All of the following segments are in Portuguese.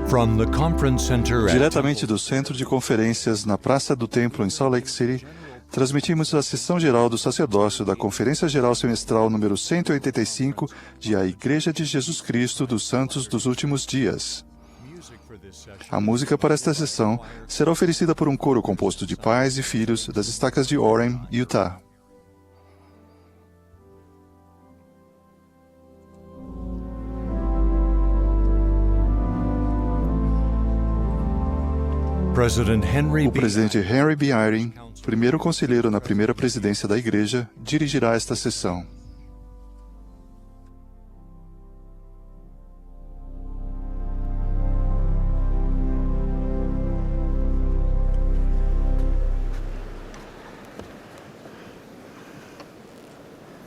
From the conference center at Diretamente do Centro de Conferências na Praça do Templo em Salt Lake City, transmitimos a sessão geral do sacerdócio da Conferência Geral Semestral número 185 de A Igreja de Jesus Cristo dos Santos dos Últimos Dias. A música para esta sessão será oferecida por um coro composto de pais e filhos das estacas de Orem, Utah. O presidente Henry B. Eyring, primeiro conselheiro na primeira presidência da Igreja, dirigirá esta sessão.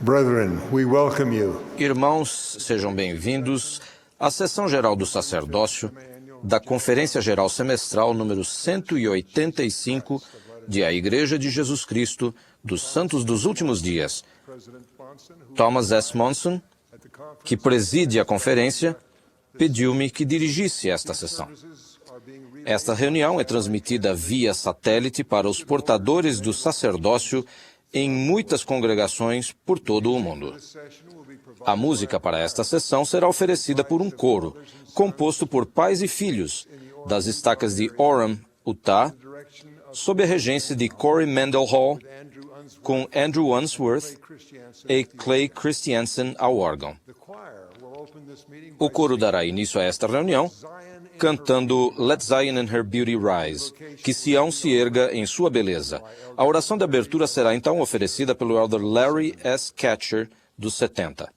Brethren, we welcome you. Irmãos, sejam bem-vindos à sessão geral do sacerdócio da Conferência Geral Semestral número 185 de A Igreja de Jesus Cristo dos Santos dos Últimos Dias. Thomas S. Monson, que preside a conferência, pediu-me que dirigisse esta sessão. Esta reunião é transmitida via satélite para os portadores do sacerdócio em muitas congregações por todo o mundo. A música para esta sessão será oferecida por um coro, composto por pais e filhos das estacas de Orem, Utah, sob a regência de Corey Mendenhall, com Andrew Unsworth e Clay Christiansen ao órgão. O coro dará início a esta reunião cantando Let Zion and Her Beauty Rise, que Sião se erga em sua beleza. A oração de abertura será então oferecida pelo elder Larry S. Catcher, dos 70.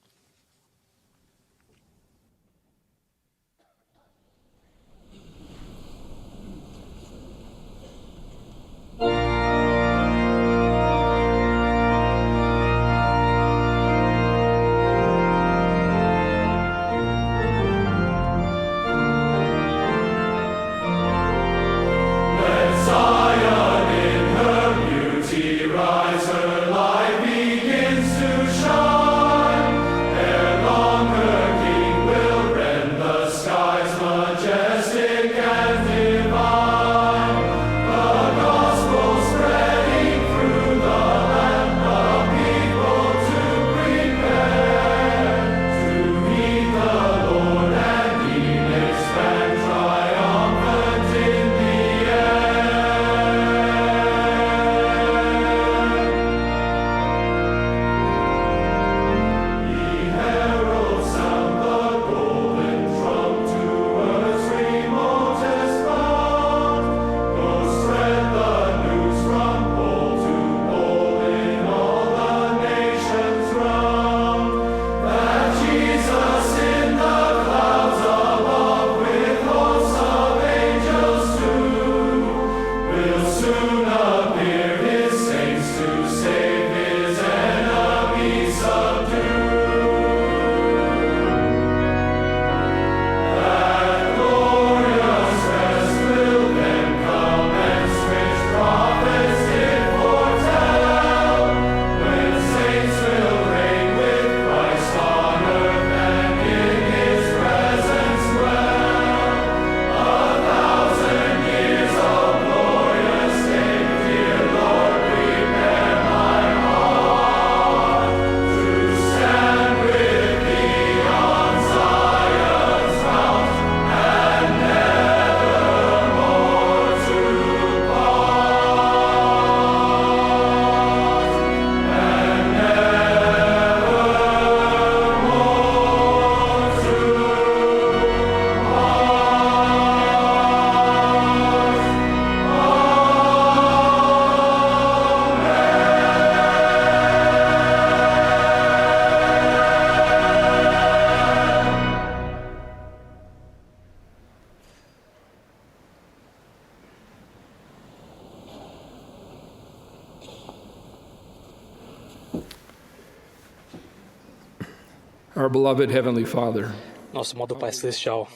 Our beloved Heavenly Father, Nosso amado Pai Celestial,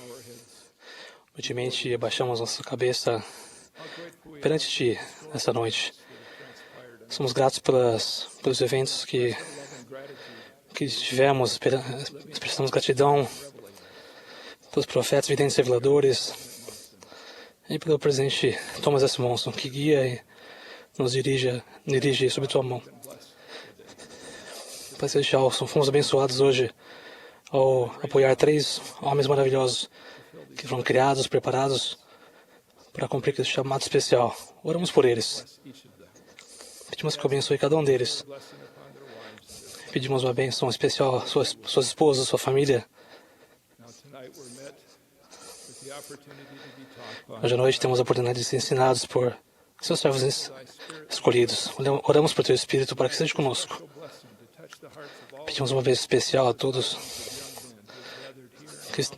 ultimamente abaixamos nossa cabeça perante Ti nessa noite. Somos gratos pelos eventos que tivemos, expressamos gratidão pelos profetas, videntes e reveladores, e pelo presidente Thomas S. Monson, que guia e nos dirige sob tua mão. Pai Celestial, fomos abençoados hoje ao apoiar 3 homens maravilhosos que foram criados, preparados para cumprir aquele chamado especial. Oramos por eles. Pedimos que abençoe cada um deles. Pedimos uma bênção especial às suas esposas, sua família. Hoje à noite temos a oportunidade de ser ensinados por seus servos escolhidos. Oramos por teu Espírito para que seja conosco. Pedimos uma bênção especial a todos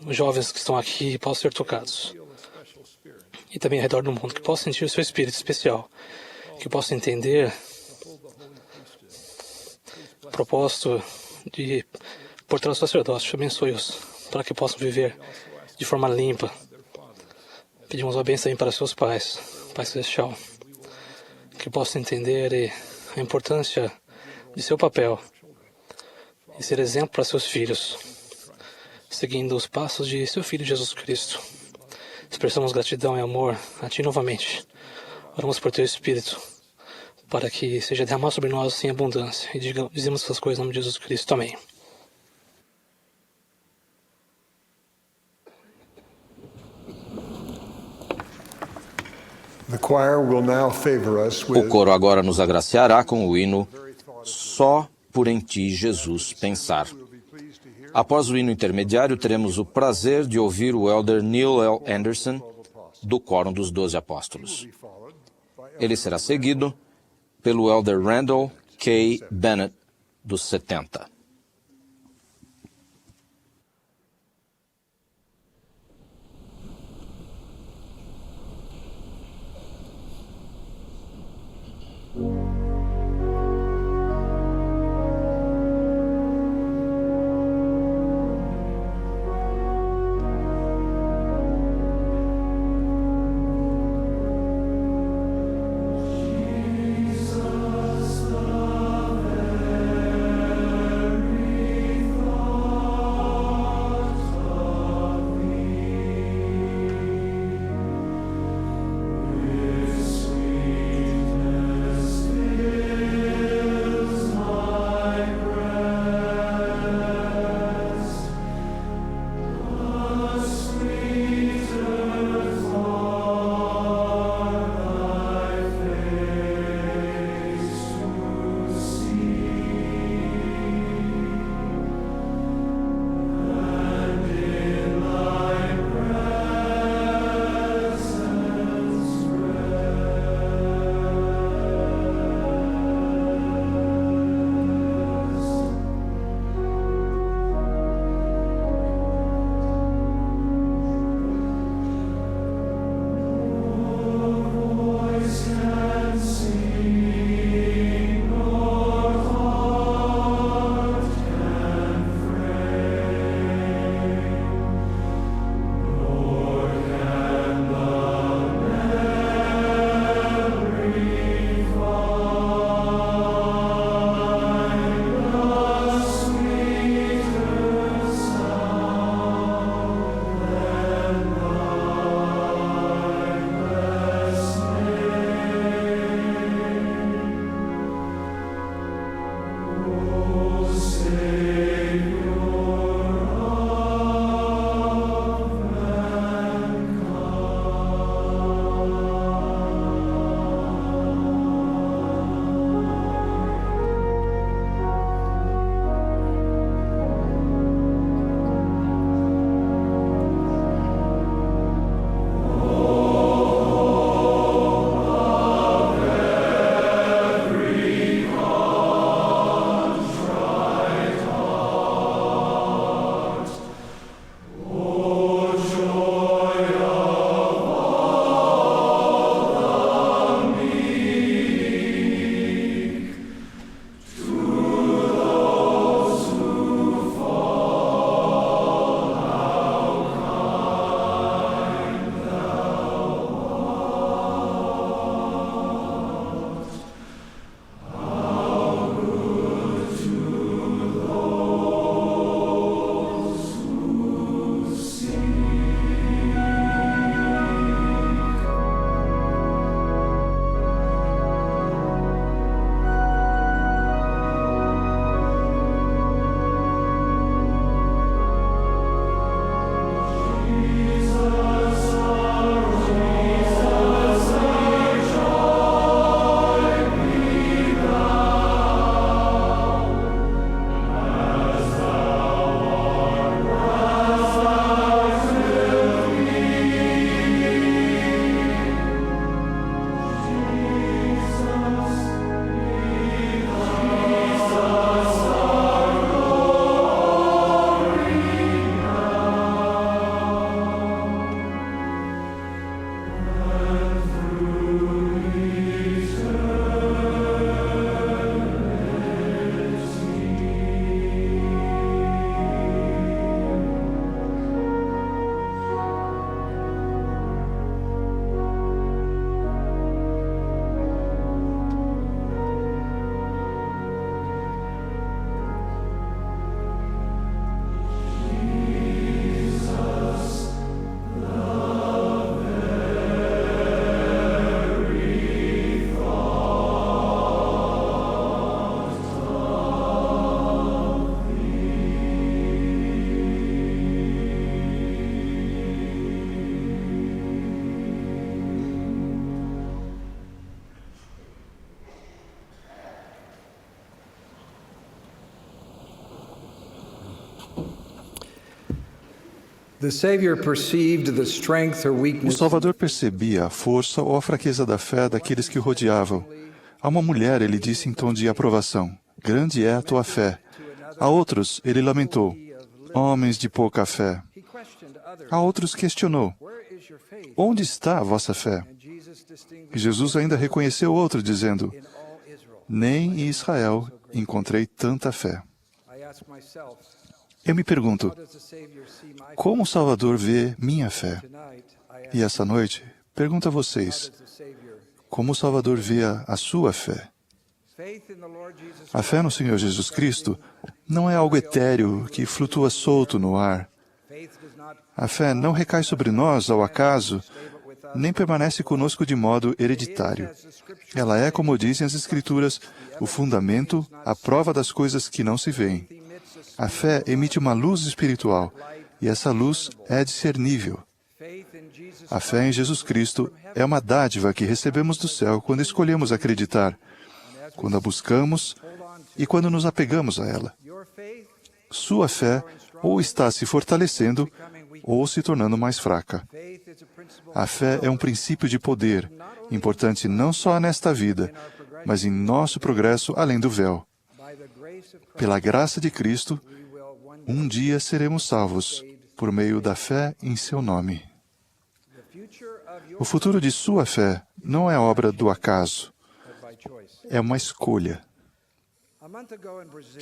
os jovens que estão aqui possam ser tocados. E também ao redor do mundo, que possam sentir o seu Espírito especial. Que possam entender o propósito por trás do sacerdócio. Abençoe-os para que possam viver de forma limpa. Pedimos uma bênção para seus pais, Pai Celestial, que possam entender a importância de seu papel e ser exemplo para seus filhos, seguindo os passos de seu Filho Jesus Cristo. Expressamos gratidão e amor a Ti novamente. Oramos por Teu Espírito, para que seja derramado sobre nós em abundância. E dizemos essas coisas em nome de Jesus Cristo. Amém. The choir will now favor us O with coro agora nos agraciará com o hino Só por em Ti, Jesus, Pensar. Após o hino intermediário, teremos o prazer de ouvir o elder Neil L. Anderson, do Quórum dos 12 Apóstolos. Ele será seguido pelo elder Randall K. Bennett, dos 70. The Savior perceived the strength or O weakness Salvador percebia a força ou a fraqueza da fé daqueles que o rodeavam. A uma mulher ele disse em tom de aprovação: "Grande é a tua fé." A outros ele lamentou: "Homens de pouca fé." A outros questionou: "Onde está a vossa fé?" E Jesus ainda reconheceu outro, dizendo: "Nem em Israel encontrei tanta fé." Eu me pergunto, como o Salvador vê minha fé? E essa noite, pergunto a vocês, como o Salvador vê a sua fé? A fé no Senhor Jesus Cristo não é algo etéreo que flutua solto no ar. A fé não recai sobre nós ao acaso, nem permanece conosco de modo hereditário. Ela é, como dizem as Escrituras, o fundamento, a prova das coisas que não se veem. A fé emite uma luz espiritual, e essa luz é discernível. A fé em Jesus Cristo é uma dádiva que recebemos do céu quando escolhemos acreditar, quando a buscamos e quando nos apegamos a ela. Sua fé ou está se fortalecendo ou se tornando mais fraca. A fé é um princípio de poder, importante não só nesta vida, mas em nosso progresso além do véu. Pela graça de Cristo, um dia seremos salvos, por meio da fé em seu nome. O futuro de sua fé não é obra do acaso, é uma escolha.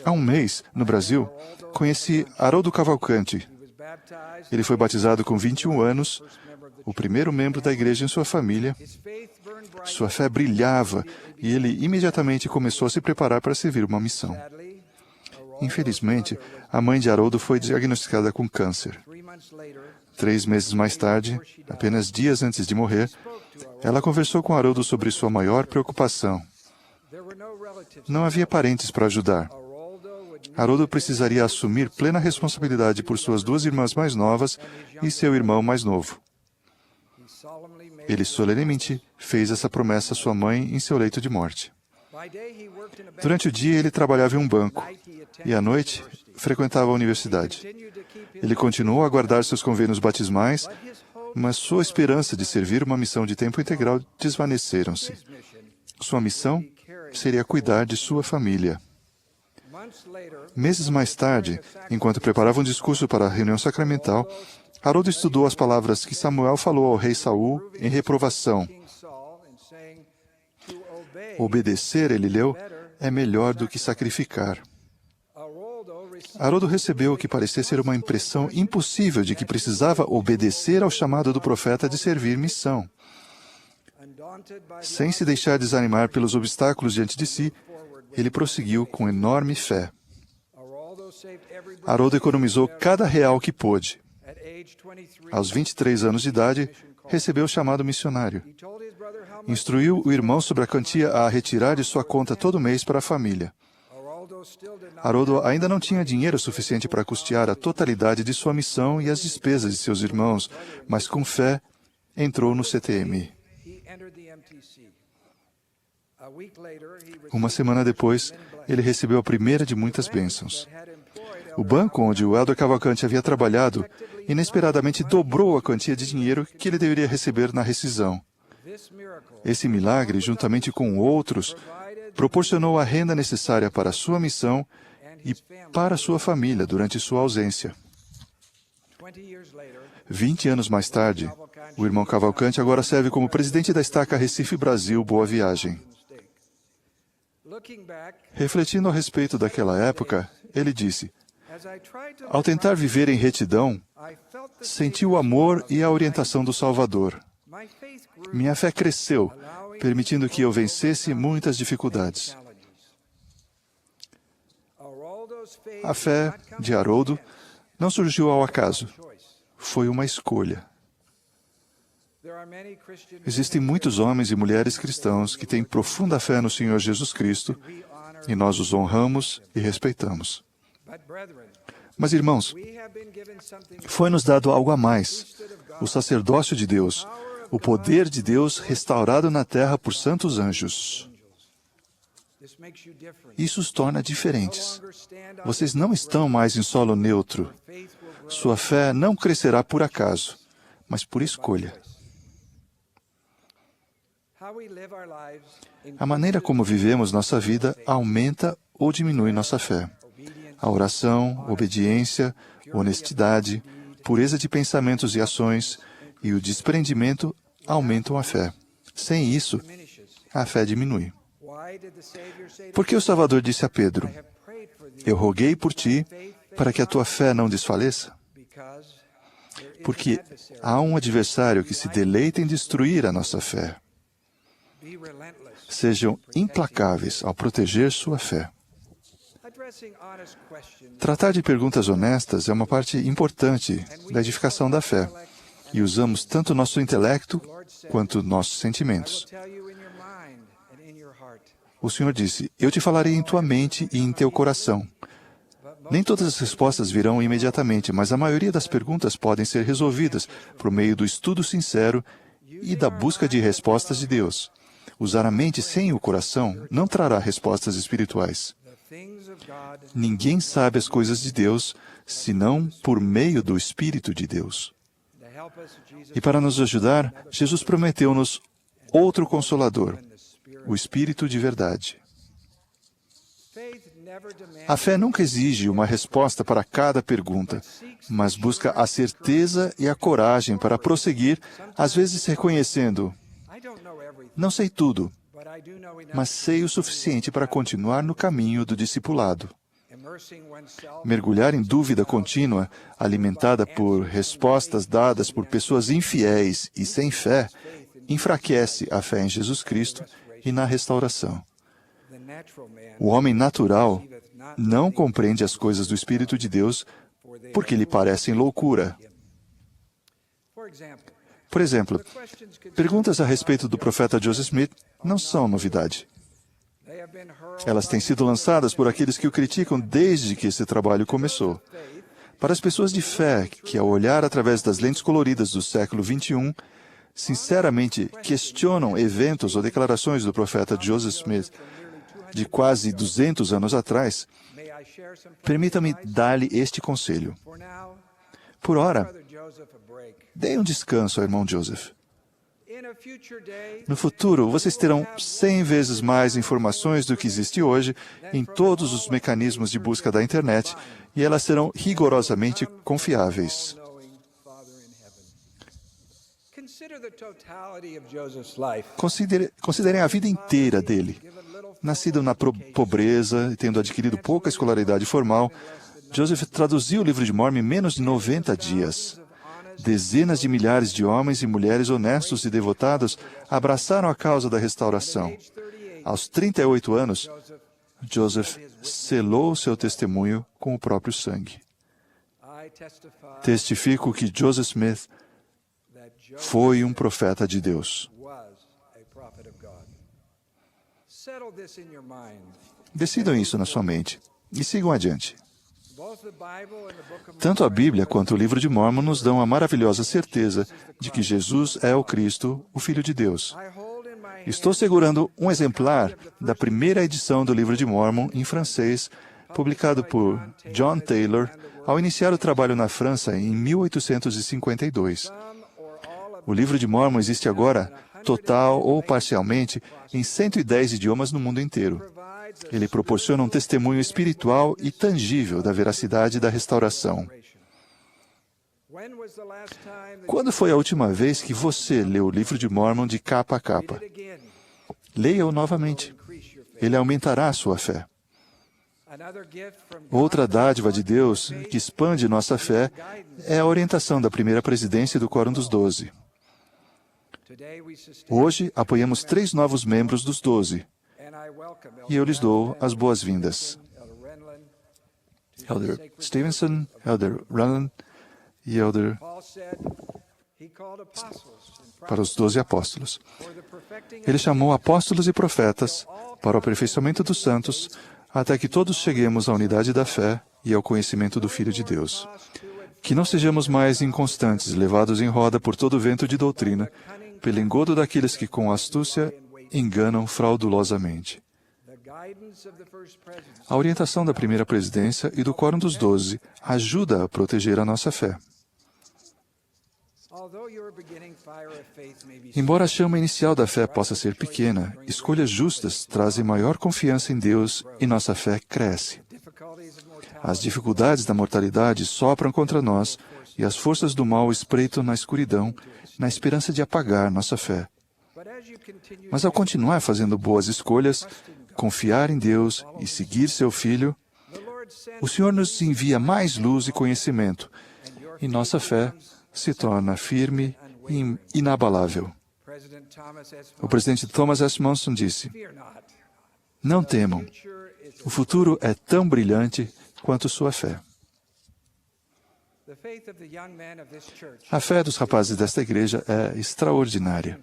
Há um mês, no Brasil, conheci Haroldo Cavalcante. Ele foi batizado com 21 anos, o primeiro membro da igreja em sua família. Sua fé brilhava e ele imediatamente começou a se preparar para servir uma missão. Infelizmente, a mãe de Haroldo foi diagnosticada com câncer. 3 meses mais tarde, apenas dias antes de morrer, ela conversou com Haroldo sobre sua maior preocupação. Não havia parentes para ajudar. Haroldo precisaria assumir plena responsabilidade por suas 2 irmãs mais novas e seu irmão mais novo. Ele solenemente fez essa promessa à sua mãe em seu leito de morte. Durante o dia, ele trabalhava em um banco e, à noite, frequentava a universidade. Ele continuou a guardar seus convênios batismais, mas sua esperança de servir uma missão de tempo integral desvaneceram-se. Sua missão seria cuidar de sua família. Meses mais tarde, enquanto preparava um discurso para a reunião sacramental, Haroldo estudou as palavras que Samuel falou ao rei Saul em reprovação. Obedecer, ele leu, é melhor do que sacrificar. Haroldo recebeu o que parecia ser uma impressão impossível de que precisava obedecer ao chamado do profeta de servir missão. Sem se deixar desanimar pelos obstáculos diante de si, ele prosseguiu com enorme fé. Haroldo economizou cada real que pôde. Aos 23 anos de idade, recebeu o chamado missionário. Instruiu o irmão sobre a quantia a retirar de sua conta todo mês para a família. Haroldo ainda não tinha dinheiro suficiente para custear a totalidade de sua missão e as despesas de seus irmãos, mas com fé entrou no CTM. Uma semana depois, ele recebeu a primeira de muitas bênçãos. O banco onde o Elder Cavalcante havia trabalhado inesperadamente dobrou a quantia de dinheiro que ele deveria receber na rescisão. Esse milagre, juntamente com outros, proporcionou a renda necessária para a sua missão e para sua família durante sua ausência. 20 anos mais tarde, o irmão Cavalcante agora serve como presidente da estaca Recife Brasil Boa Viagem. Refletindo a respeito daquela época, ele disse: "Ao tentar viver em retidão, senti o amor e a orientação do Salvador. Minha fé cresceu, permitindo que eu vencesse muitas dificuldades." A fé de Haroldo não surgiu ao acaso. Foi uma escolha. Existem muitos homens e mulheres cristãos que têm profunda fé no Senhor Jesus Cristo e nós os honramos e respeitamos. Mas, irmãos, foi-nos dado algo a mais: o sacerdócio de Deus, o poder de Deus restaurado na terra por santos anjos. Isso os torna diferentes. Vocês não estão mais em solo neutro. Sua fé não crescerá por acaso, mas por escolha. A maneira como vivemos nossa vida aumenta ou diminui nossa fé. A oração, obediência, honestidade, pureza de pensamentos e ações e o desprendimento aumentam a fé. Sem isso, a fé diminui. Por que o Salvador disse a Pedro: eu roguei por ti para que a tua fé não desfaleça? Porque há um adversário que se deleita em destruir a nossa fé. Sejam implacáveis ao proteger sua fé. Tratar de perguntas honestas é uma parte importante da edificação da fé, e usamos tanto nosso intelecto quanto nossos sentimentos. O Senhor disse: eu te falarei em tua mente e em teu coração. Nem todas as respostas virão imediatamente, mas a maioria das perguntas podem ser resolvidas por meio do estudo sincero e da busca de respostas de Deus. Usar a mente sem o coração não trará respostas espirituais. Ninguém sabe as coisas de Deus, senão por meio do Espírito de Deus. E para nos ajudar, Jesus prometeu-nos outro Consolador, o Espírito de verdade. A fé nunca exige uma resposta para cada pergunta, mas busca a certeza e a coragem para prosseguir, às vezes reconhecendo: não sei tudo, mas sei o suficiente para continuar no caminho do discipulado. Mergulhar em dúvida contínua, alimentada por respostas dadas por pessoas infiéis e sem fé, enfraquece a fé em Jesus Cristo e na restauração. O homem natural não compreende as coisas do Espírito de Deus porque lhe parecem loucura. Por exemplo, perguntas a respeito do profeta Joseph Smith não são novidade. Elas têm sido lançadas por aqueles que o criticam desde que esse trabalho começou. Para as pessoas de fé que, ao olhar através das lentes coloridas do século XXI, sinceramente questionam eventos ou declarações do profeta Joseph Smith de quase 200 anos atrás, permita-me dar-lhe este conselho. Por ora, dê um descanso ao irmão Joseph. No futuro, vocês terão 100 vezes mais informações do que existe hoje em todos os mecanismos de busca da internet, e elas serão rigorosamente confiáveis. Considerem a vida inteira dele. Nascido na pobreza e tendo adquirido pouca escolaridade formal, Joseph traduziu o livro de Mormon em menos de 90 dias. Dezenas de milhares de homens e mulheres honestos e devotados abraçaram a causa da restauração. Aos 38 anos, Joseph selou seu testemunho com o próprio sangue. Testifico que Joseph Smith foi um profeta de Deus. Decidam isso na sua mente e sigam adiante. Tanto a Bíblia quanto o livro de Mormon nos dão a maravilhosa certeza de que Jesus é o Cristo, o Filho de Deus. Estou segurando um exemplar da primeira edição do livro de Mormon em francês, publicado por John Taylor ao iniciar o trabalho na França em 1852. O livro de Mormon existe agora, total ou parcialmente, em 110 idiomas no mundo inteiro. Ele proporciona um testemunho espiritual e tangível da veracidade da restauração. Quando foi a última vez que você leu o livro de Mormon de capa a capa? Leia-o novamente. Ele aumentará a sua fé. Outra dádiva de Deus que expande nossa fé é a orientação da primeira presidência do Quórum dos 12. Hoje, apoiamos 3 novos membros dos 12. E eu lhes dou as boas-vindas. Elder Stevenson, Elder Renlund e Elder para os 12 apóstolos. Ele chamou apóstolos e profetas para o aperfeiçoamento dos santos, até que todos cheguemos à unidade da fé e ao conhecimento do Filho de Deus. Que não sejamos mais inconstantes, levados em roda por todo vento de doutrina, pelo engodo daqueles que com astúcia enganam fraudulosamente. A orientação da primeira presidência e do Quórum dos 12 ajuda a proteger a nossa fé. Embora a chama inicial da fé possa ser pequena, escolhas justas trazem maior confiança em Deus e nossa fé cresce. As dificuldades da mortalidade sopram contra nós e as forças do mal espreitam na escuridão, na esperança de apagar nossa fé. Mas ao continuar fazendo boas escolhas, confiar em Deus e seguir seu Filho, o Senhor nos envia mais luz e conhecimento, e nossa fé se torna firme e inabalável. O presidente Thomas S. Monson disse: "Não temam, o futuro é tão brilhante quanto sua fé." A fé dos rapazes desta igreja é extraordinária.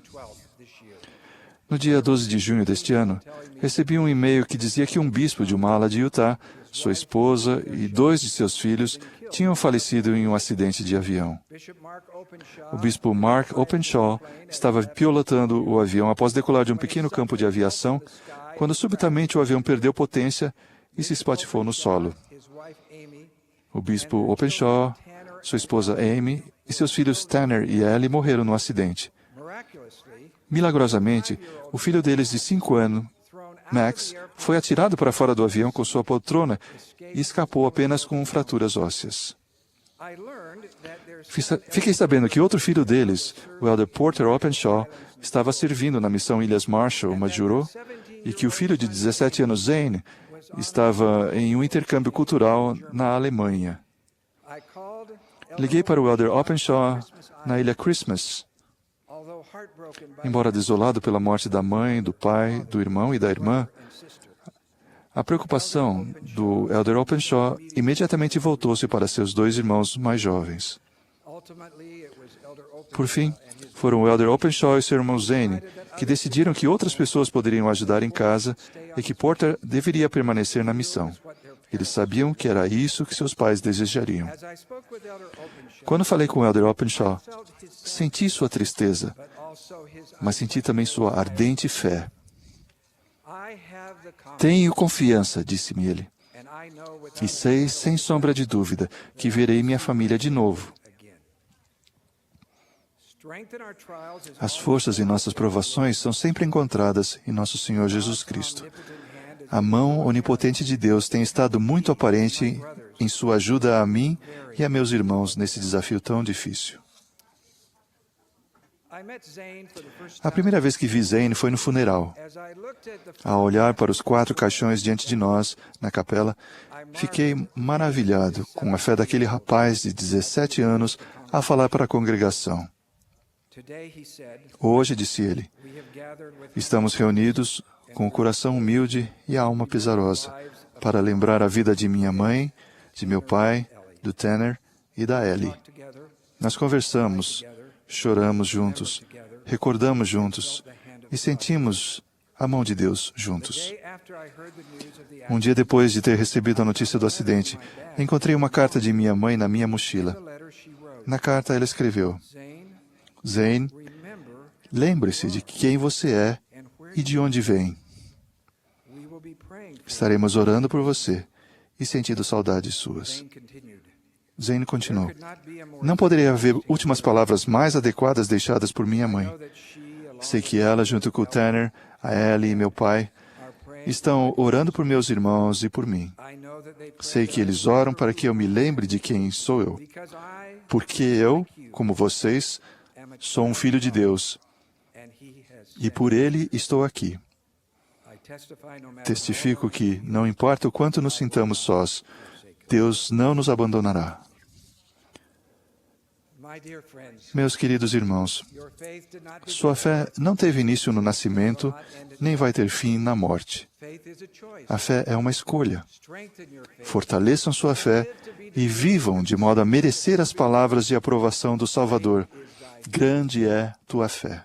No dia 12 de junho deste ano, recebi um e-mail que dizia que um bispo de uma ala de Utah, sua esposa e 2 de seus filhos tinham falecido em um acidente de avião. O bispo Mark Openshaw estava pilotando o avião após decolar de um pequeno campo de aviação, quando subitamente o avião perdeu potência e se espatifou no solo. O bispo Openshaw, sua esposa Amy e seus filhos Tanner e Ellie morreram no acidente. Milagrosamente, o filho deles de 5 anos, Max, foi atirado para fora do avião com sua poltrona e escapou apenas com fraturas ósseas. Fiquei sabendo que outro filho deles, o elder Porter Openshaw, estava servindo na missão Ilhas Marshall, Majuro, e que o filho de 17 anos, Zane, estava em um intercâmbio cultural na Alemanha. Liguei para o elder Openshaw na Ilha Christmas. Embora desolado pela morte da mãe, do pai, do irmão e da irmã, a preocupação do elder Openshaw imediatamente voltou-se para seus 2 irmãos mais jovens. Por fim, foram o elder Openshaw e seu irmão Zane que decidiram que outras pessoas poderiam ajudar em casa e que Porter deveria permanecer na missão. Eles sabiam que era isso que seus pais desejariam. Quando falei com o elder Openshaw, senti sua tristeza, mas senti também sua ardente fé. "Tenho confiança", disse-me ele, "e sei, sem sombra de dúvida, que verei minha família de novo." As forças em nossas provações são sempre encontradas em nosso Senhor Jesus Cristo. A mão onipotente de Deus tem estado muito aparente em sua ajuda a mim e a meus irmãos nesse desafio tão difícil. A primeira vez que vi Zane foi no funeral. Ao olhar para os 4 caixões diante de nós, na capela, fiquei maravilhado com a fé daquele rapaz de 17 anos a falar para a congregação. "Hoje", disse ele, "estamos reunidos com o coração humilde e a alma pesarosa para lembrar a vida de minha mãe, de meu pai, do Tanner e da Ellie. Nós conversamos, choramos juntos, recordamos juntos e sentimos a mão de Deus juntos." Um dia depois de ter recebido a notícia do acidente, encontrei uma carta de minha mãe na minha mochila. Na carta ela escreveu: "Zane, lembre-se de quem você é e de onde vem. Estaremos orando por você e sentindo saudades suas." Zane continuou: "Não poderia haver últimas palavras mais adequadas deixadas por minha mãe. Sei que ela, junto com o Tanner, a Ellie e meu pai, estão orando por meus irmãos e por mim. Sei que eles oram para que eu me lembre de quem sou eu. Porque eu, como vocês, sou um filho de Deus. E por ele estou aqui. Testifico que, não importa o quanto nos sintamos sós, Deus não nos abandonará." Meus queridos irmãos, sua fé não teve início no nascimento, nem vai ter fim na morte. A fé é uma escolha. Fortaleçam sua fé e vivam de modo a merecer as palavras de aprovação do Salvador. "Grande é tua fé."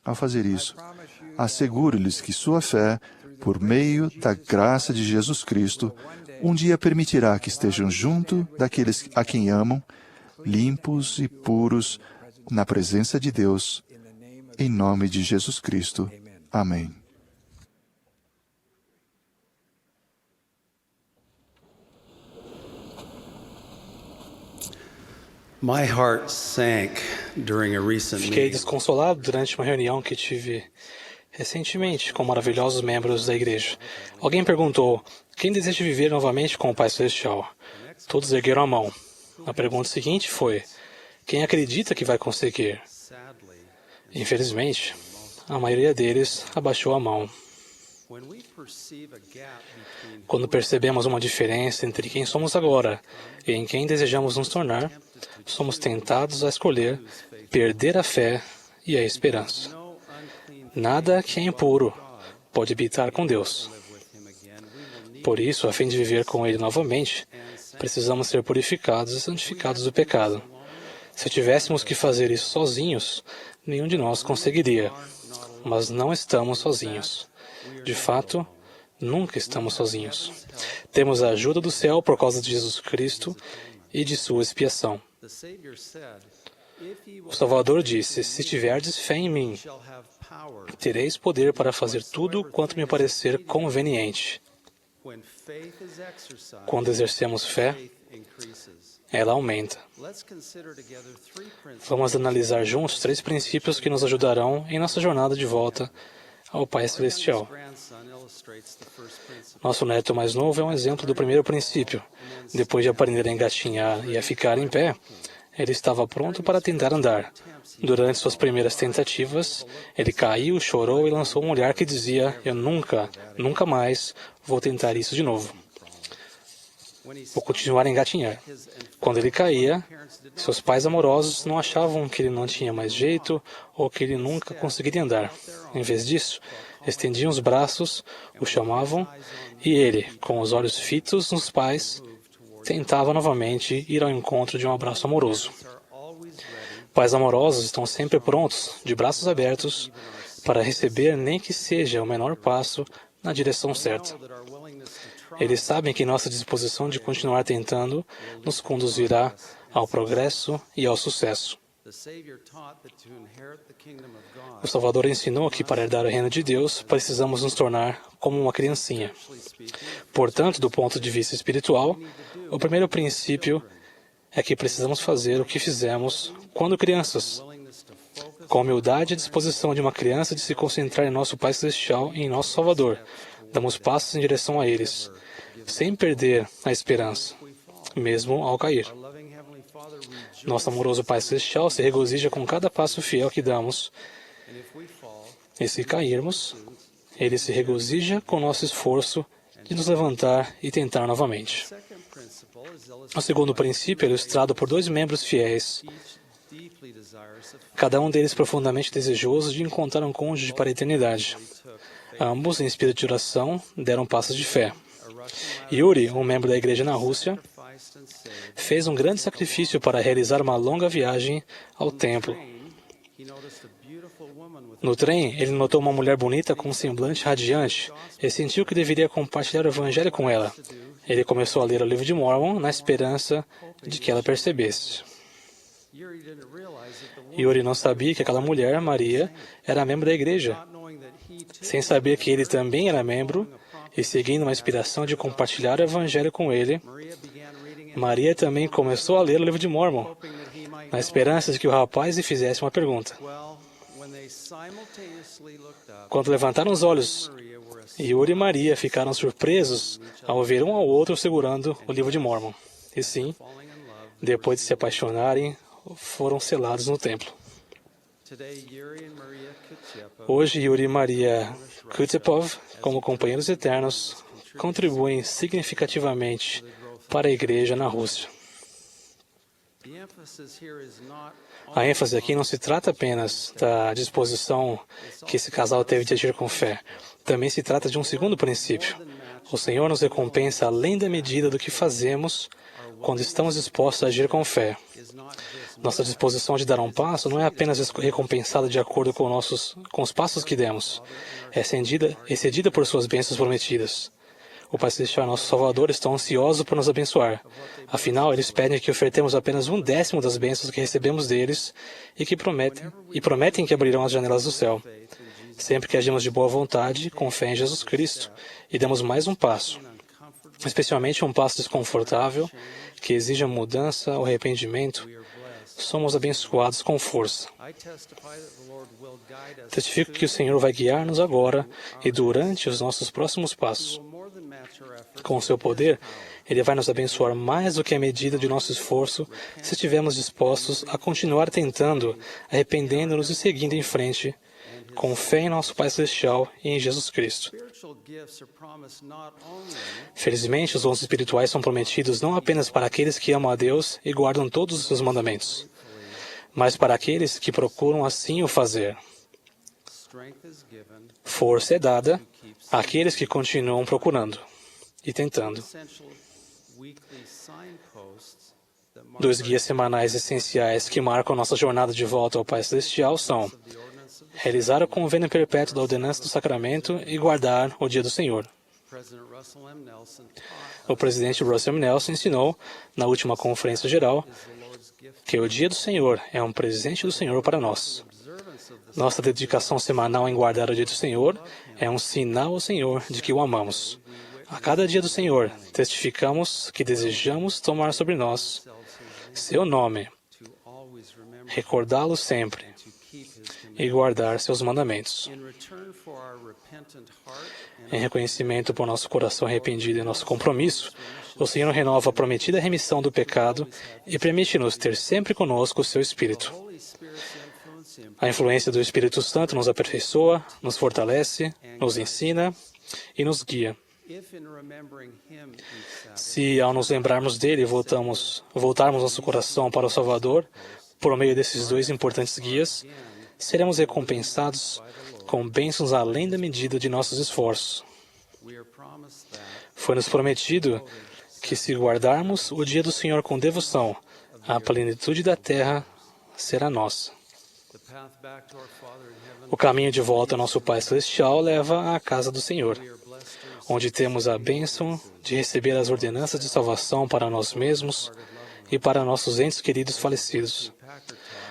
Ao fazer isso, asseguro-lhes que sua fé, por meio da graça de Jesus Cristo, um dia permitirá que estejam junto daqueles a quem amam, limpos e puros, na presença de Deus, em nome de Jesus Cristo. Amém. My heart sank during a recent Fiquei meeting. desconsolado durante uma reunião que tive recentemente com maravilhosos membros da igreja. Alguém perguntou: quem deseja viver novamente com o Pai Celestial? Todos ergueram a mão. A pergunta seguinte foi: quem acredita que vai conseguir? Infelizmente, a maioria deles abaixou a mão. Quando percebemos uma diferença entre quem somos agora e em quem desejamos nos tornar, somos tentados a escolher perder a fé e a esperança. Nada que é impuro pode habitar com Deus. Por isso, a fim de viver com Ele novamente, precisamos ser purificados e santificados do pecado. Se tivéssemos que fazer isso sozinhos, nenhum de nós conseguiria. Mas não estamos sozinhos. De fato, nunca estamos sozinhos. Temos a ajuda do céu por causa de Jesus Cristo e de sua expiação. O Salvador disse: se tiverdes fé em mim, tereis poder para fazer tudo quanto me parecer conveniente. Quando exercemos fé, ela aumenta. Vamos analisar juntos 3 princípios que nos ajudarão em nossa jornada de volta ao Pai Celestial. Nosso neto mais novo é um exemplo do primeiro princípio. Depois de aprender a engatinhar e a ficar em pé, ele estava pronto para tentar andar. Durante suas primeiras tentativas, ele caiu, chorou e lançou um olhar que dizia: eu nunca mais vou tentar isso de novo. Vou continuar a engatinhar. Quando ele caía, seus pais amorosos não achavam que ele não tinha mais jeito ou que ele nunca conseguiria andar. Em vez disso, estendiam os braços, o chamavam e ele, com os olhos fitos nos pais, tentava novamente ir ao encontro de um abraço amoroso. Pais amorosos estão sempre prontos, de braços abertos, para receber nem que seja o menor passo na direção certa. Eles sabem que nossa disposição de continuar tentando nos conduzirá ao progresso e ao sucesso. O Salvador ensinou que para herdar o reino de Deus, precisamos nos tornar como uma criancinha. Portanto, do ponto de vista espiritual, o primeiro princípio é que precisamos fazer o que fizemos quando crianças, com a humildade e disposição de uma criança de se concentrar em nosso Pai Celestial e em nosso Salvador. Damos passos em direção a eles, sem perder a esperança, mesmo ao cair. Nosso amoroso Pai Celestial se regozija com cada passo fiel que damos, e se cairmos, Ele se regozija com nosso esforço de nos levantar e tentar novamente. O segundo princípio é ilustrado por 2 membros fiéis, cada um deles profundamente desejoso de encontrar um cônjuge para a eternidade. Ambos, em espírito de oração, deram passos de fé. Yuri, um membro da igreja na Rússia, fez um grande sacrifício para realizar uma longa viagem ao templo. No trem, ele notou uma mulher bonita com um semblante radiante e sentiu que deveria compartilhar o evangelho com ela. Ele começou a ler o livro de Mormon na esperança de que ela percebesse. Yuri não sabia que aquela mulher, Maria, era membro da igreja. Sem saber que ele também era membro e seguindo uma inspiração de compartilhar o evangelho com ele, Maria também começou a ler o livro de Mormon, na esperança de que o rapaz lhe fizesse uma pergunta. Quando levantaram os olhos, Yuri e Maria ficaram surpresos ao ver um ao outro segurando o livro de Mormon. E sim, depois de se apaixonarem, foram selados no templo. Hoje, Yuri e Maria Kutepov, como companheiros eternos, contribuem significativamente para a igreja na Rússia. A ênfase aqui não se trata apenas da disposição que esse casal teve de agir com fé. Também se trata de um segundo princípio. O Senhor nos recompensa além da medida do que fazemos quando estamos dispostos a agir com fé. Nossa disposição de dar um passo não é apenas recompensada de acordo com os passos que demos. É excedida por suas bênçãos prometidas. O Pai Celestial, nosso Salvador, está ansioso por nos abençoar. Afinal, eles pedem que ofertemos apenas 1/10 das bênçãos que recebemos deles e prometem que abrirão as janelas do céu. Sempre que agimos de boa vontade, com fé em Jesus Cristo, e damos mais um passo, especialmente um passo desconfortável, que exija mudança ou arrependimento, somos abençoados com força. Testifico que o Senhor vai guiar-nos agora e durante os nossos próximos passos. Com o seu poder, Ele vai nos abençoar mais do que a medida de nosso esforço, se estivermos dispostos a continuar tentando, arrependendo-nos e seguindo em frente, com fé em nosso Pai Celestial e em Jesus Cristo. Felizmente, os dons espirituais são prometidos não apenas para aqueles que amam a Deus e guardam todos os seus mandamentos, mas para aqueles que procuram assim o fazer. Força é dada àqueles que continuam procurando e tentando. 2 guias semanais essenciais que marcam nossa jornada de volta ao Pai Celestial são realizar o convênio perpétuo da ordenança do sacramento e guardar o dia do Senhor. O presidente Russell M. Nelson ensinou, na última conferência geral, que o dia do Senhor é um presente do Senhor para nós. Nossa dedicação semanal em guardar o dia do Senhor é um sinal ao Senhor de que o amamos. A cada dia do Senhor, testificamos que desejamos tomar sobre nós seu nome, recordá-lo sempre e guardar seus mandamentos. Em reconhecimento por nosso coração arrependido e nosso compromisso, o Senhor renova a prometida remissão do pecado e permite-nos ter sempre conosco o seu Espírito. A influência do Espírito Santo nos aperfeiçoa, nos fortalece, nos ensina e nos guia. Se, ao nos lembrarmos dele, voltarmos nosso coração para o Salvador, por meio desses 2 importantes guias, seremos recompensados com bênçãos além da medida de nossos esforços. Foi-nos prometido que, se guardarmos o dia do Senhor com devoção, a plenitude da terra será nossa. O caminho de volta ao nosso Pai Celestial leva à casa do Senhor, onde temos a bênção de receber as ordenanças de salvação para nós mesmos e para nossos entes queridos falecidos.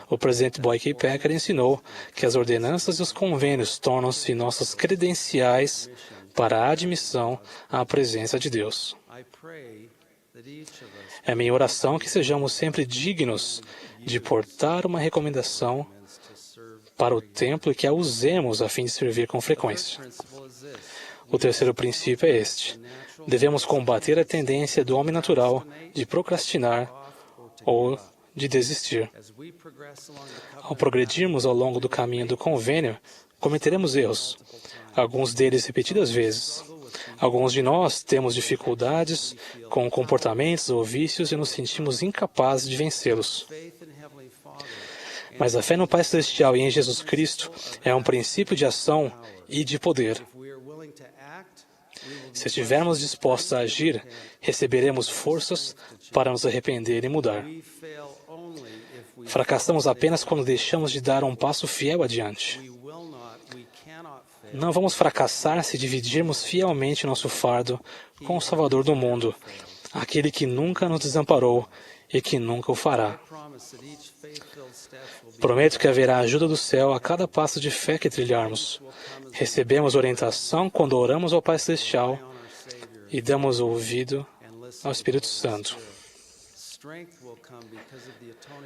O presidente Boyd K. Packer ensinou que as ordenanças e os convênios tornam-se nossas credenciais para a admissão à presença de Deus. É minha oração que sejamos sempre dignos de portar uma recomendação para o templo e que a usemos a fim de servir com frequência. O terceiro princípio é este: devemos combater a tendência do homem natural de procrastinar ou de desistir. Ao progredirmos ao longo do caminho do convênio, cometeremos erros, alguns deles repetidas vezes. Alguns de nós temos dificuldades com comportamentos ou vícios e nos sentimos incapazes de vencê-los. Mas a fé no Pai Celestial e em Jesus Cristo é um princípio de ação e de poder. Se estivermos dispostos a agir, receberemos forças para nos arrepender e mudar. Fracassamos apenas quando deixamos de dar um passo fiel adiante. Não vamos fracassar se dividirmos fielmente nosso fardo com o Salvador do mundo, aquele que nunca nos desamparou e que nunca o fará. Prometo que haverá ajuda do céu a cada passo de fé que trilharmos. Recebemos orientação quando oramos ao Pai Celestial e damos ouvido ao Espírito Santo.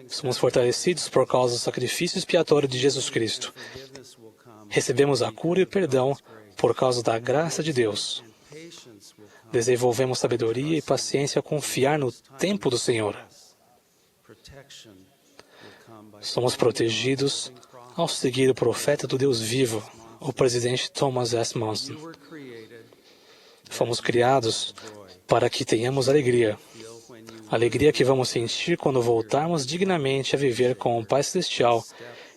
Somos fortalecidos por causa do sacrifício expiatório de Jesus Cristo. Recebemos a cura e o perdão por causa da graça de Deus. Desenvolvemos sabedoria e paciência a confiar no tempo do Senhor. Somos protegidos ao seguir o profeta do Deus vivo, o presidente Thomas S. Monson. Fomos criados para que tenhamos alegria. Alegria que vamos sentir quando voltarmos dignamente a viver com o Pai Celestial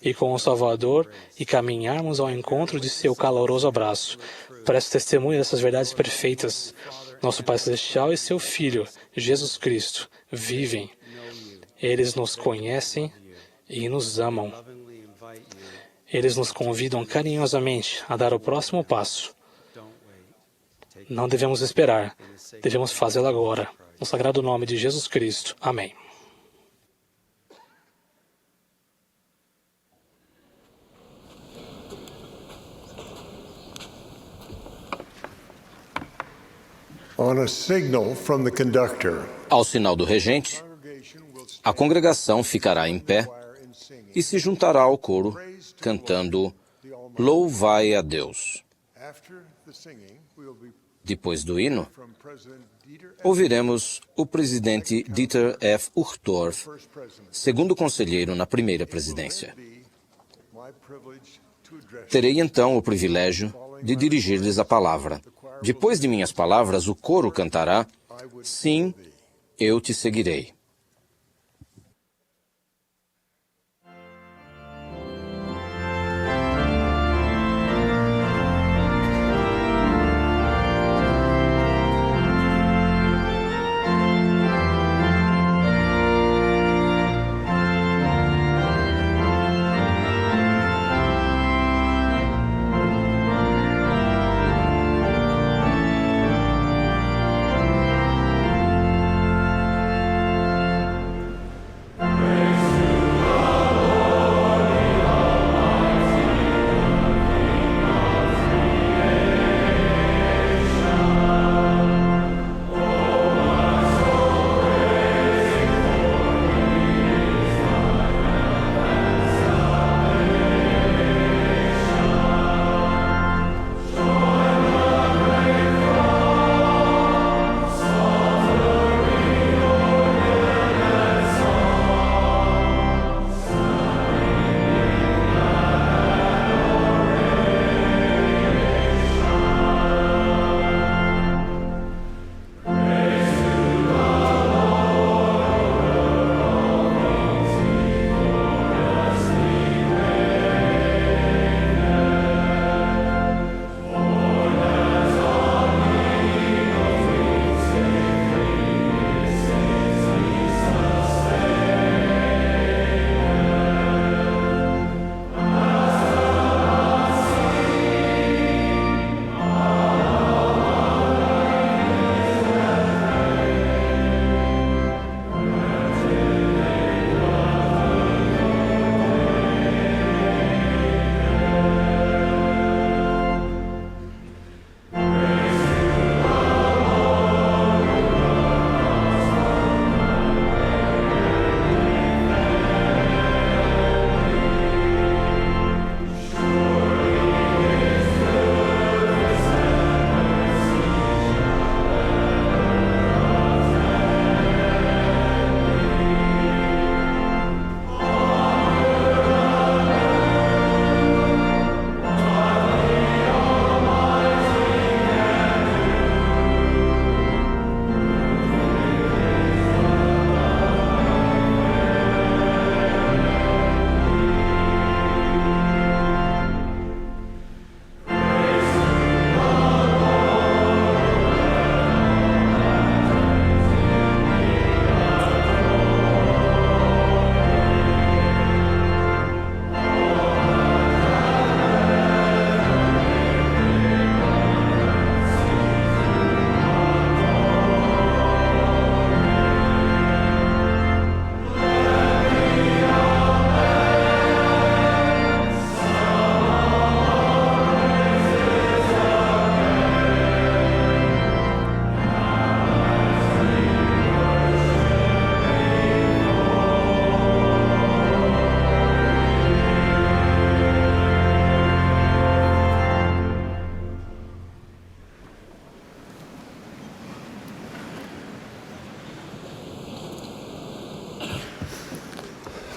e com o Salvador e caminharmos ao encontro de seu caloroso abraço. Presto testemunho dessas verdades perfeitas. Nosso Pai Celestial e seu Filho, Jesus Cristo, vivem. Eles nos conhecem e nos amam. Eles nos convidam carinhosamente a dar o próximo passo. Não devemos esperar, devemos fazê-lo agora. No sagrado nome de Jesus Cristo. Amém. On a signal from the conductor, Ao sinal do regente, A congregação ficará em pé e se juntará ao coro, cantando Louvai a Deus. Depois do hino, ouviremos o presidente Dieter F. Uchtdorf, segundo conselheiro na primeira presidência. Terei então o privilégio de dirigir-lhes a palavra. Depois de minhas palavras, o coro cantará Sim, eu te seguirei.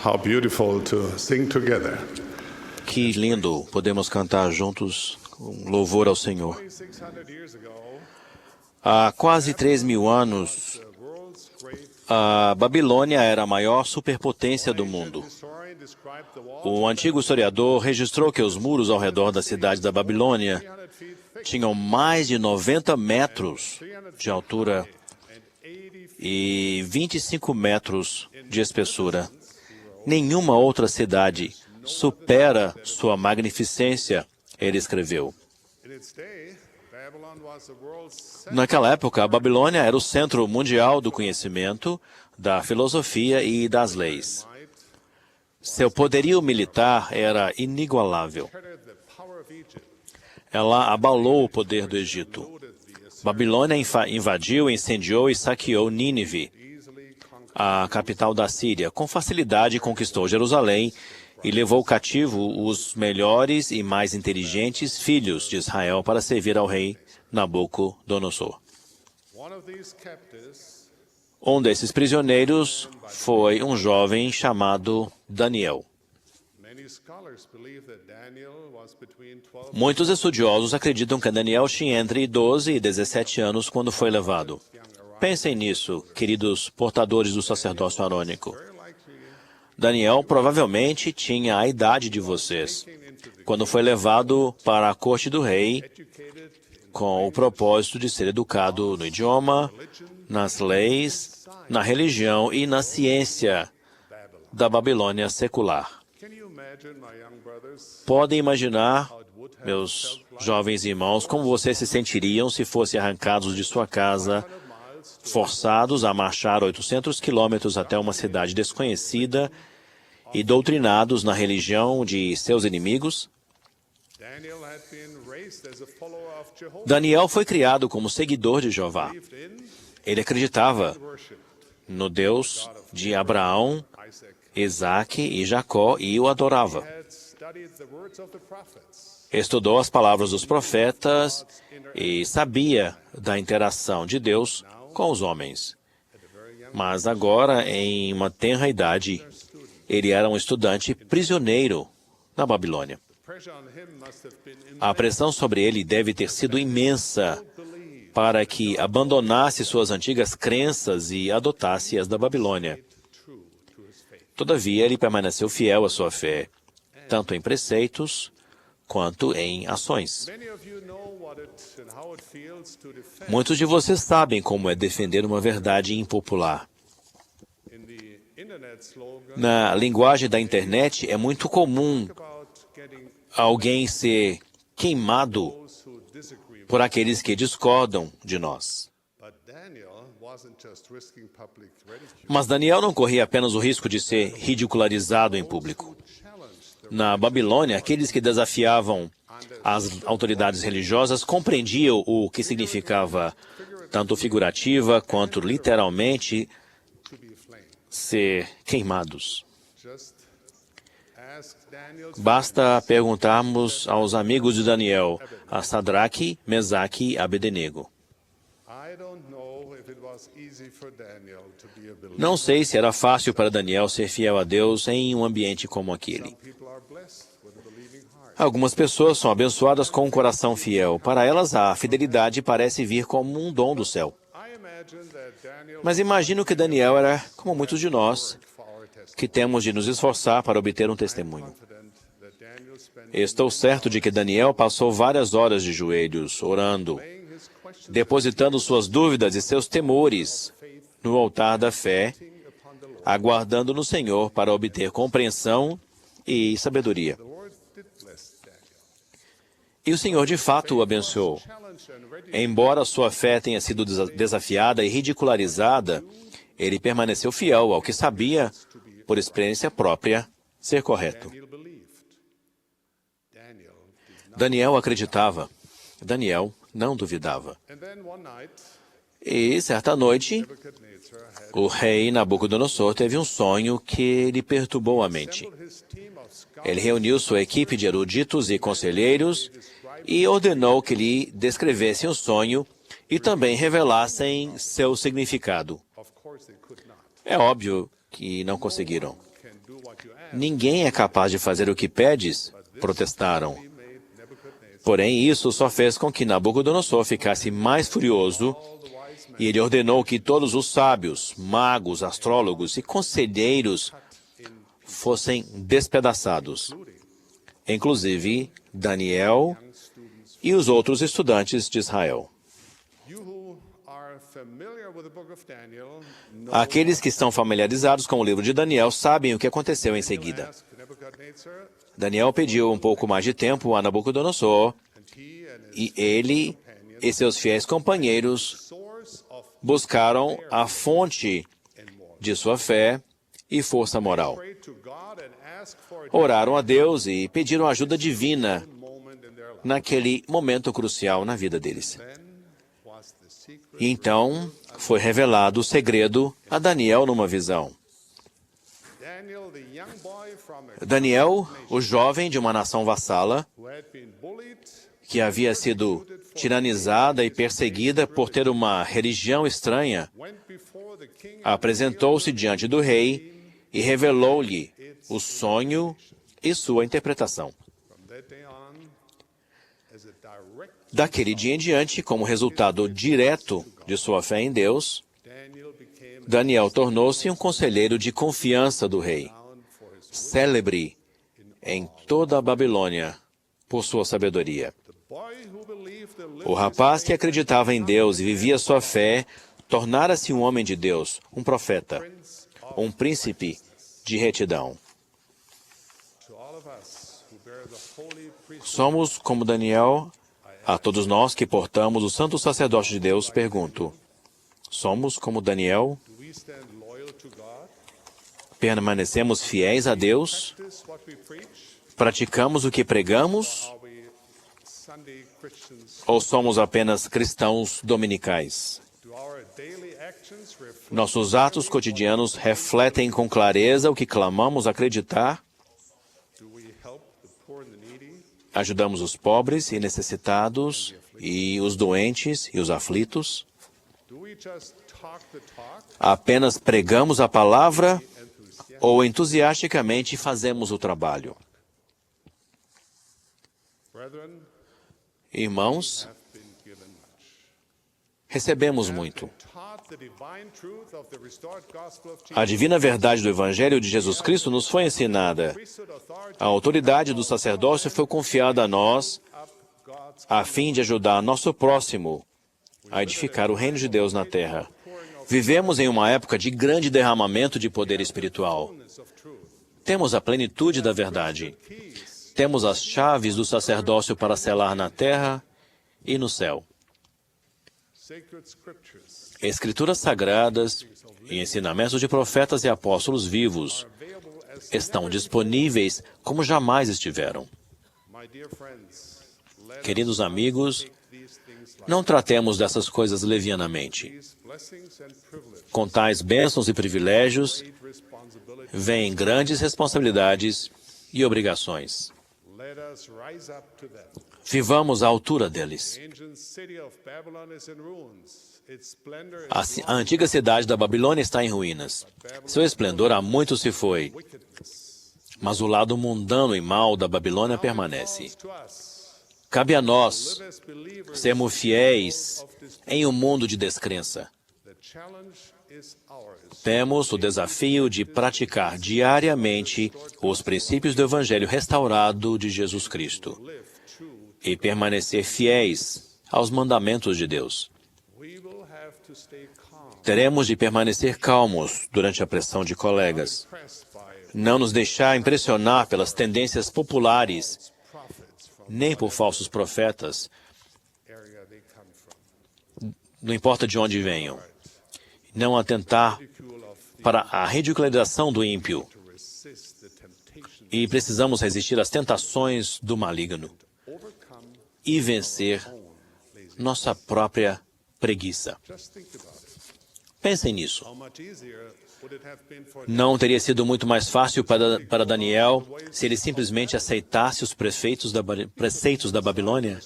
How beautiful to sing together. Que lindo podemos cantar juntos um louvor ao Senhor. Há quase 3.000 anos, a Babilônia era a maior superpotência do mundo. O antigo historiador registrou que os muros ao redor da cidade da Babilônia tinham mais de 90 metros de altura e 25 metros de espessura. Nenhuma outra cidade supera sua magnificência, ele escreveu. Naquela época, a Babilônia era o centro mundial do conhecimento, da filosofia e das leis. Seu poderio militar era inigualável. Ela abalou o poder do Egito. Babilônia invadiu, incendiou e saqueou Nínive. a capital da Síria. Com facilidade conquistou Jerusalém e levou cativo os melhores e mais inteligentes filhos de Israel para servir ao rei Nabucodonosor. Um desses prisioneiros foi um jovem chamado Daniel. Muitos estudiosos acreditam que Daniel tinha entre 12 e 17 anos quando foi levado. Pensem nisso, queridos portadores do sacerdócio arônico. Daniel provavelmente tinha a idade de vocês quando foi levado para a corte do rei com o propósito de ser educado no idioma, nas leis, na religião e na ciência da Babilônia secular. Podem imaginar, meus jovens irmãos, como vocês se sentiriam se fossem arrancados de sua casa, forçados a marchar 800 quilômetros até uma cidade desconhecida e doutrinados na religião de seus inimigos? Daniel foi criado como seguidor de Jeová. Ele acreditava no Deus de Abraão, Isaque e Jacó e o adorava. Estudou as palavras dos profetas e sabia da interação de Deus com os homens. Mas agora, em uma tenra idade, ele era um estudante prisioneiro na Babilônia. A pressão sobre ele deve ter sido imensa para que abandonasse suas antigas crenças e adotasse as da Babilônia. Todavia, ele permaneceu fiel à sua fé, tanto em preceitos quanto em ações. Muitos de vocês sabem como é defender uma verdade impopular. Na linguagem da internet, é muito comum alguém ser queimado por aqueles que discordam de nós. Mas Daniel não corria apenas o risco de ser ridicularizado em público. Na Babilônia, aqueles que desafiavam as autoridades religiosas compreendiam o que significava, tanto figurativa quanto literalmente, ser queimados. Basta perguntarmos aos amigos de Daniel, a Sadraque, Mesaque e Abednego. Não sei se era fácil para Daniel ser fiel a Deus em um ambiente como aquele. Algumas pessoas são abençoadas com um coração fiel. Para elas, a fidelidade parece vir como um dom do céu. Mas imagino que Daniel era como muitos de nós, que temos de nos esforçar para obter um testemunho. Estou certo de que Daniel passou várias horas de joelhos, orando, depositando suas dúvidas e seus temores no altar da fé, aguardando no Senhor para obter compreensão e sabedoria. E o Senhor de fato o abençoou. Embora sua fé tenha sido desafiada e ridicularizada, ele permaneceu fiel ao que sabia, por experiência própria, ser correto. Daniel acreditava. Daniel não duvidava. E, certa noite, o rei Nabucodonosor teve um sonho que lhe perturbou a mente. Ele reuniu sua equipe de eruditos e conselheiros e ordenou que lhe descrevessem o sonho e também revelassem seu significado. É óbvio que não conseguiram. Ninguém é capaz de fazer o que pedes, protestaram. Porém, isso só fez com que Nabucodonosor ficasse mais furioso e ele ordenou que todos os sábios, magos, astrólogos e conselheiros fossem despedaçados, inclusive Daniel e os outros estudantes de Israel. Aqueles que estão familiarizados com o livro de Daniel sabem o que aconteceu em seguida. Daniel pediu um pouco mais de tempo a Nabucodonosor e ele e seus fiéis companheiros buscaram a fonte de sua fé e força moral. Oraram a Deus e pediram ajuda divina naquele momento crucial na vida deles. E então foi revelado o segredo a Daniel numa visão. Daniel, o jovem de uma nação vassala, que havia sido tiranizada e perseguida por ter uma religião estranha, apresentou-se diante do rei e revelou-lhe o sonho e sua interpretação. Daquele dia em diante, como resultado direto de sua fé em Deus, Daniel tornou-se um conselheiro de confiança do rei, célebre em toda a Babilônia por sua sabedoria. O rapaz que acreditava em Deus e vivia sua fé tornara-se um homem de Deus, um profeta, um príncipe de retidão. Somos como Daniel. A todos nós que portamos o santo sacerdócio de Deus, pergunto: somos como Daniel? Permanecemos fiéis a Deus? Praticamos o que pregamos? Ou somos apenas cristãos dominicais? Nossos atos cotidianos refletem com clareza o que clamamos acreditar? Ajudamos os pobres e necessitados, e os doentes e os aflitos? Apenas pregamos a palavra ou entusiasticamente fazemos o trabalho? Irmãos, recebemos muito. A divina verdade do Evangelho de Jesus Cristo nos foi ensinada. A autoridade do sacerdócio foi confiada a nós, a fim de ajudar nosso próximo a edificar o reino de Deus na terra. Vivemos em uma época de grande derramamento de poder espiritual. Temos a plenitude da verdade. Temos as chaves do sacerdócio para selar na terra e no céu. Escrituras sagradas e ensinamentos de profetas e apóstolos vivos estão disponíveis como jamais estiveram. Queridos amigos, não tratemos dessas coisas levianamente. Com tais bênçãos e privilégios, vêm grandes responsabilidades e obrigações. Vivamos à altura deles. A antiga cidade da Babilônia está em ruínas. Seu esplendor há muito se foi. Mas o lado mundano e mau da Babilônia permanece. Cabe a nós sermos fiéis em um mundo de descrença. Temos o desafio de praticar diariamente os princípios do Evangelho restaurado de Jesus Cristo e permanecer fiéis aos mandamentos de Deus. Teremos de permanecer calmos durante a pressão de colegas, não nos deixar impressionar pelas tendências populares, nem por falsos profetas, não importa de onde venham. Não atentar para a ridicularização do ímpio. E precisamos resistir às tentações do maligno e vencer nossa própria preguiça. Pensem nisso. Não teria sido muito mais fácil para Daniel se ele simplesmente aceitasse os preceitos da Babilônia?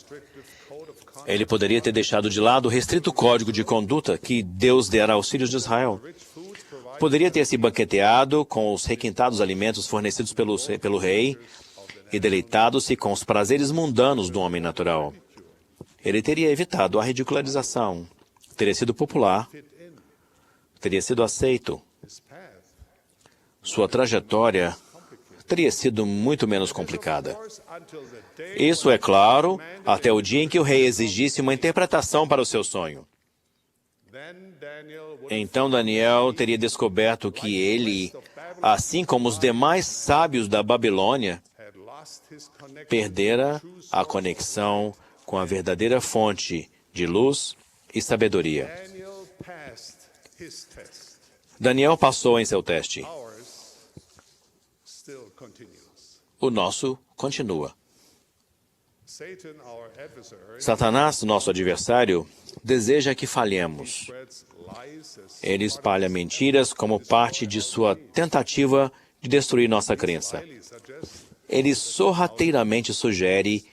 Ele poderia ter deixado de lado o restrito código de conduta que Deus dera aos filhos de Israel. Poderia ter se banqueteado com os requintados alimentos fornecidos pelo rei e deleitado-se com os prazeres mundanos do homem natural. Ele teria evitado a ridicularização, teria sido popular, teria sido aceito. Sua trajetória teria sido muito menos complicada. Isso é claro, até o dia em que o rei exigisse uma interpretação para o seu sonho. Então Daniel teria descoberto que ele, assim como os demais sábios da Babilônia, perdera a conexão com a verdadeira fonte de luz e sabedoria. Daniel passou em seu teste. O nosso continua. Satanás, nosso adversário, deseja que falhemos. Ele espalha mentiras como parte de sua tentativa de destruir nossa crença. Ele sorrateiramente sugere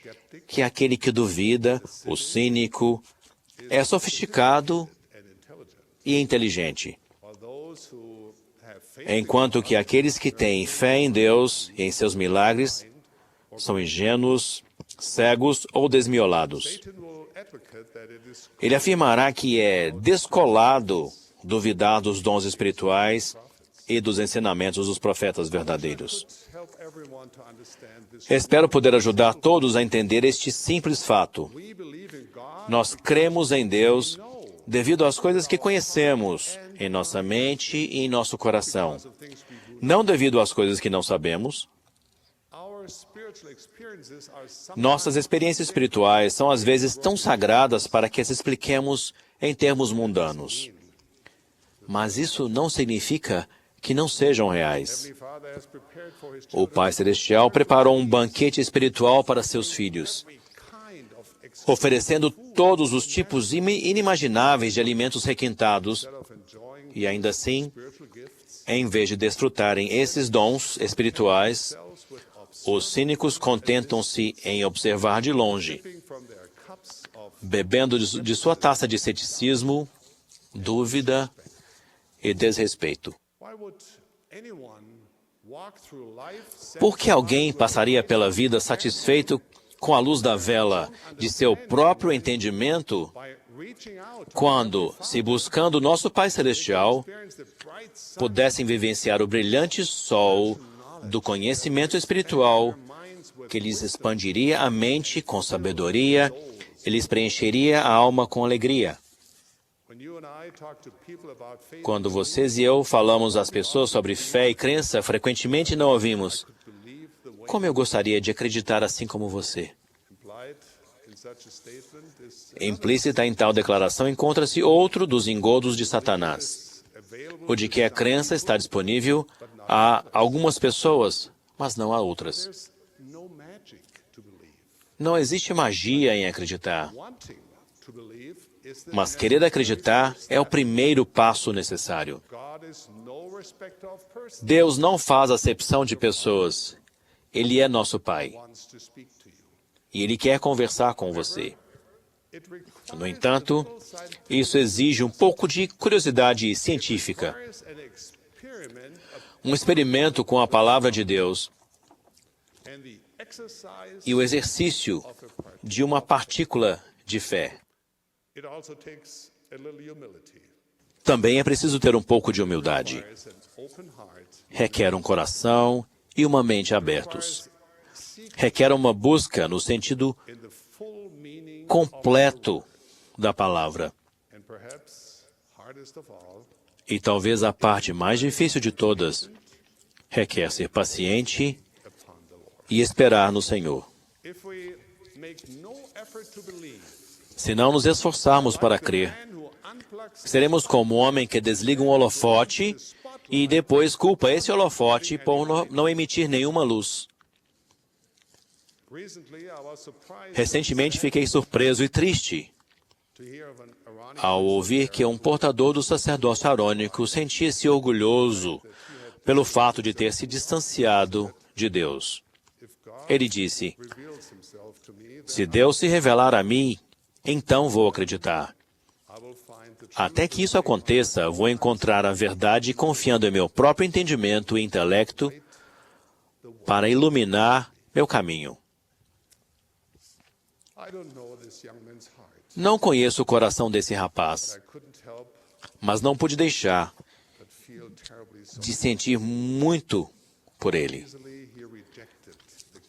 que aquele que duvida, o cínico, é sofisticado e inteligente, enquanto que aqueles que têm fé em Deus e em seus milagres são ingênuos, cegos ou desmiolados. Ele afirmará que é descolado duvidar dos dons espirituais e dos ensinamentos dos profetas verdadeiros. Espero poder ajudar todos a entender este simples fato. Nós cremos em Deus devido às coisas que conhecemos em nossa mente e em nosso coração, não devido às coisas que não sabemos. Nossas experiências espirituais são às vezes tão sagradas para que as expliquemos em termos mundanos. Mas isso não significa que não sejam reais. O Pai Celestial preparou um banquete espiritual para seus filhos, oferecendo todos os tipos inimagináveis de alimentos requintados, e ainda assim, em vez de desfrutarem esses dons espirituais, os cínicos contentam-se em observar de longe, bebendo de sua taça de ceticismo, dúvida e desrespeito. Por que alguém passaria pela vida satisfeito com a luz da vela de seu próprio entendimento, quando, se buscando nosso Pai Celestial, pudessem vivenciar o brilhante sol do conhecimento espiritual que lhes expandiria a mente com sabedoria e lhes preencheria a alma com alegria? Quando vocês e eu falamos às pessoas sobre fé e crença, frequentemente não ouvimos: como eu gostaria de acreditar assim como você. Implícita em tal declaração encontra-se outro dos engodos de Satanás, o de que a crença está disponível a algumas pessoas, mas não a outras. Não existe magia em acreditar, mas querer acreditar é o primeiro passo necessário. Deus não faz acepção de pessoas. Ele é nosso Pai. E Ele quer conversar com você. No entanto, isso exige um pouco de curiosidade científica. Um experimento com a palavra de Deus e o exercício de uma partícula de fé. Também é preciso ter um pouco de humildade. Requer um coração e uma mente abertos. Requer uma busca no sentido completo da palavra. E talvez a parte mais difícil de todas requer ser paciente e esperar no Senhor. Se não nos esforçarmos para crer, seremos como um homem que desliga um holofote e depois culpa esse holofote por não emitir nenhuma luz. Recentemente fiquei surpreso e triste ao ouvir que um portador do sacerdócio arônico sentia-se orgulhoso pelo fato de ter se distanciado de Deus. Ele disse: se Deus se revelar a mim, então vou acreditar. Até que isso aconteça, vou encontrar a verdade confiando em meu próprio entendimento e intelecto para iluminar meu caminho. Não conheço o coração desse rapaz, mas não pude deixar de sentir muito por ele.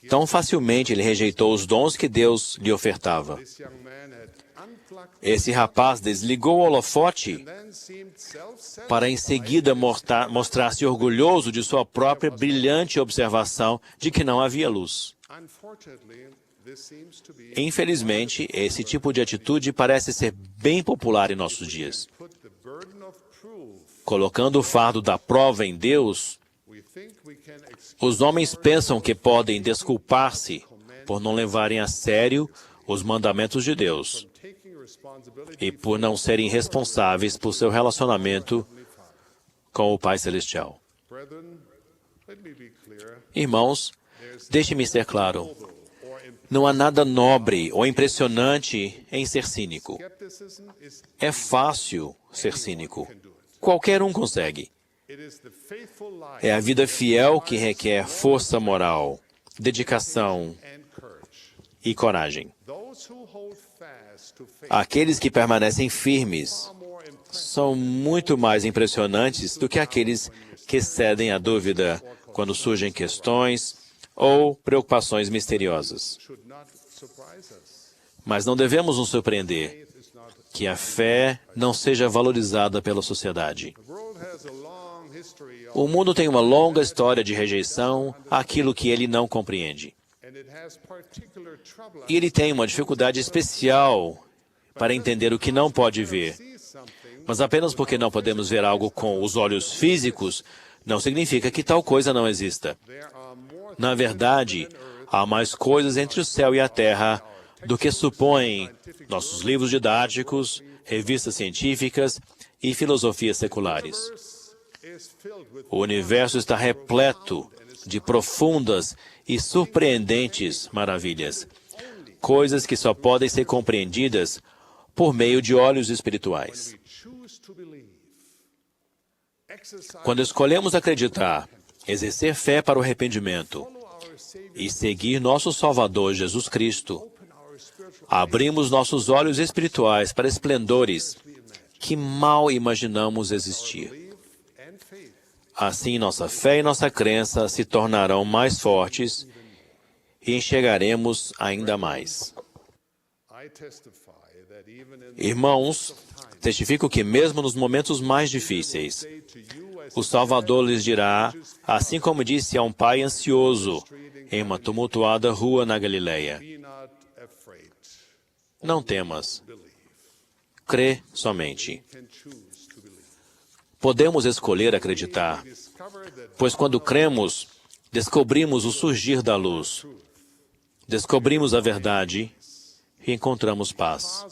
Tão facilmente ele rejeitou os dons que Deus lhe ofertava. Esse rapaz desligou o holofote para em seguida mostrar-se orgulhoso de sua própria brilhante observação de que não havia luz. Infelizmente, esse tipo de atitude parece ser bem popular em nossos dias. Colocando o fardo da prova em Deus, os homens pensam que podem desculpar-se por não levarem a sério os mandamentos de Deus e por não serem responsáveis por seu relacionamento com o Pai Celestial. Irmãos, deixe-me ser claro. Não há nada nobre ou impressionante em ser cínico. É fácil ser cínico. Qualquer um consegue. É a vida fiel que requer força moral, dedicação e coragem. Aqueles que permanecem firmes são muito mais impressionantes do que aqueles que cedem à dúvida quando surgem questões ou preocupações misteriosas. Mas não devemos nos surpreender que a fé não seja valorizada pela sociedade. O mundo tem uma longa história de rejeição àquilo que ele não compreende. E ele tem uma dificuldade especial para entender o que não pode ver. Mas apenas porque não podemos ver algo com os olhos físicos, não significa que tal coisa não exista. Na verdade, há mais coisas entre o céu e a terra do que supõem nossos livros didáticos, revistas científicas e filosofias seculares. O universo está repleto de profundas e surpreendentes maravilhas, coisas que só podem ser compreendidas por meio de olhos espirituais. Quando escolhemos acreditar, exercer fé para o arrependimento e seguir nosso Salvador Jesus Cristo, abrimos nossos olhos espirituais para esplendores que mal imaginamos existir. Assim, nossa fé e nossa crença se tornarão mais fortes e enxergaremos ainda mais. Irmãos, testifico que mesmo nos momentos mais difíceis, o Salvador lhes dirá, assim como disse a um pai ansioso em uma tumultuada rua na Galileia: não temas, crê somente. Podemos escolher acreditar, pois quando cremos, descobrimos o surgir da luz, descobrimos a verdade e encontramos paz.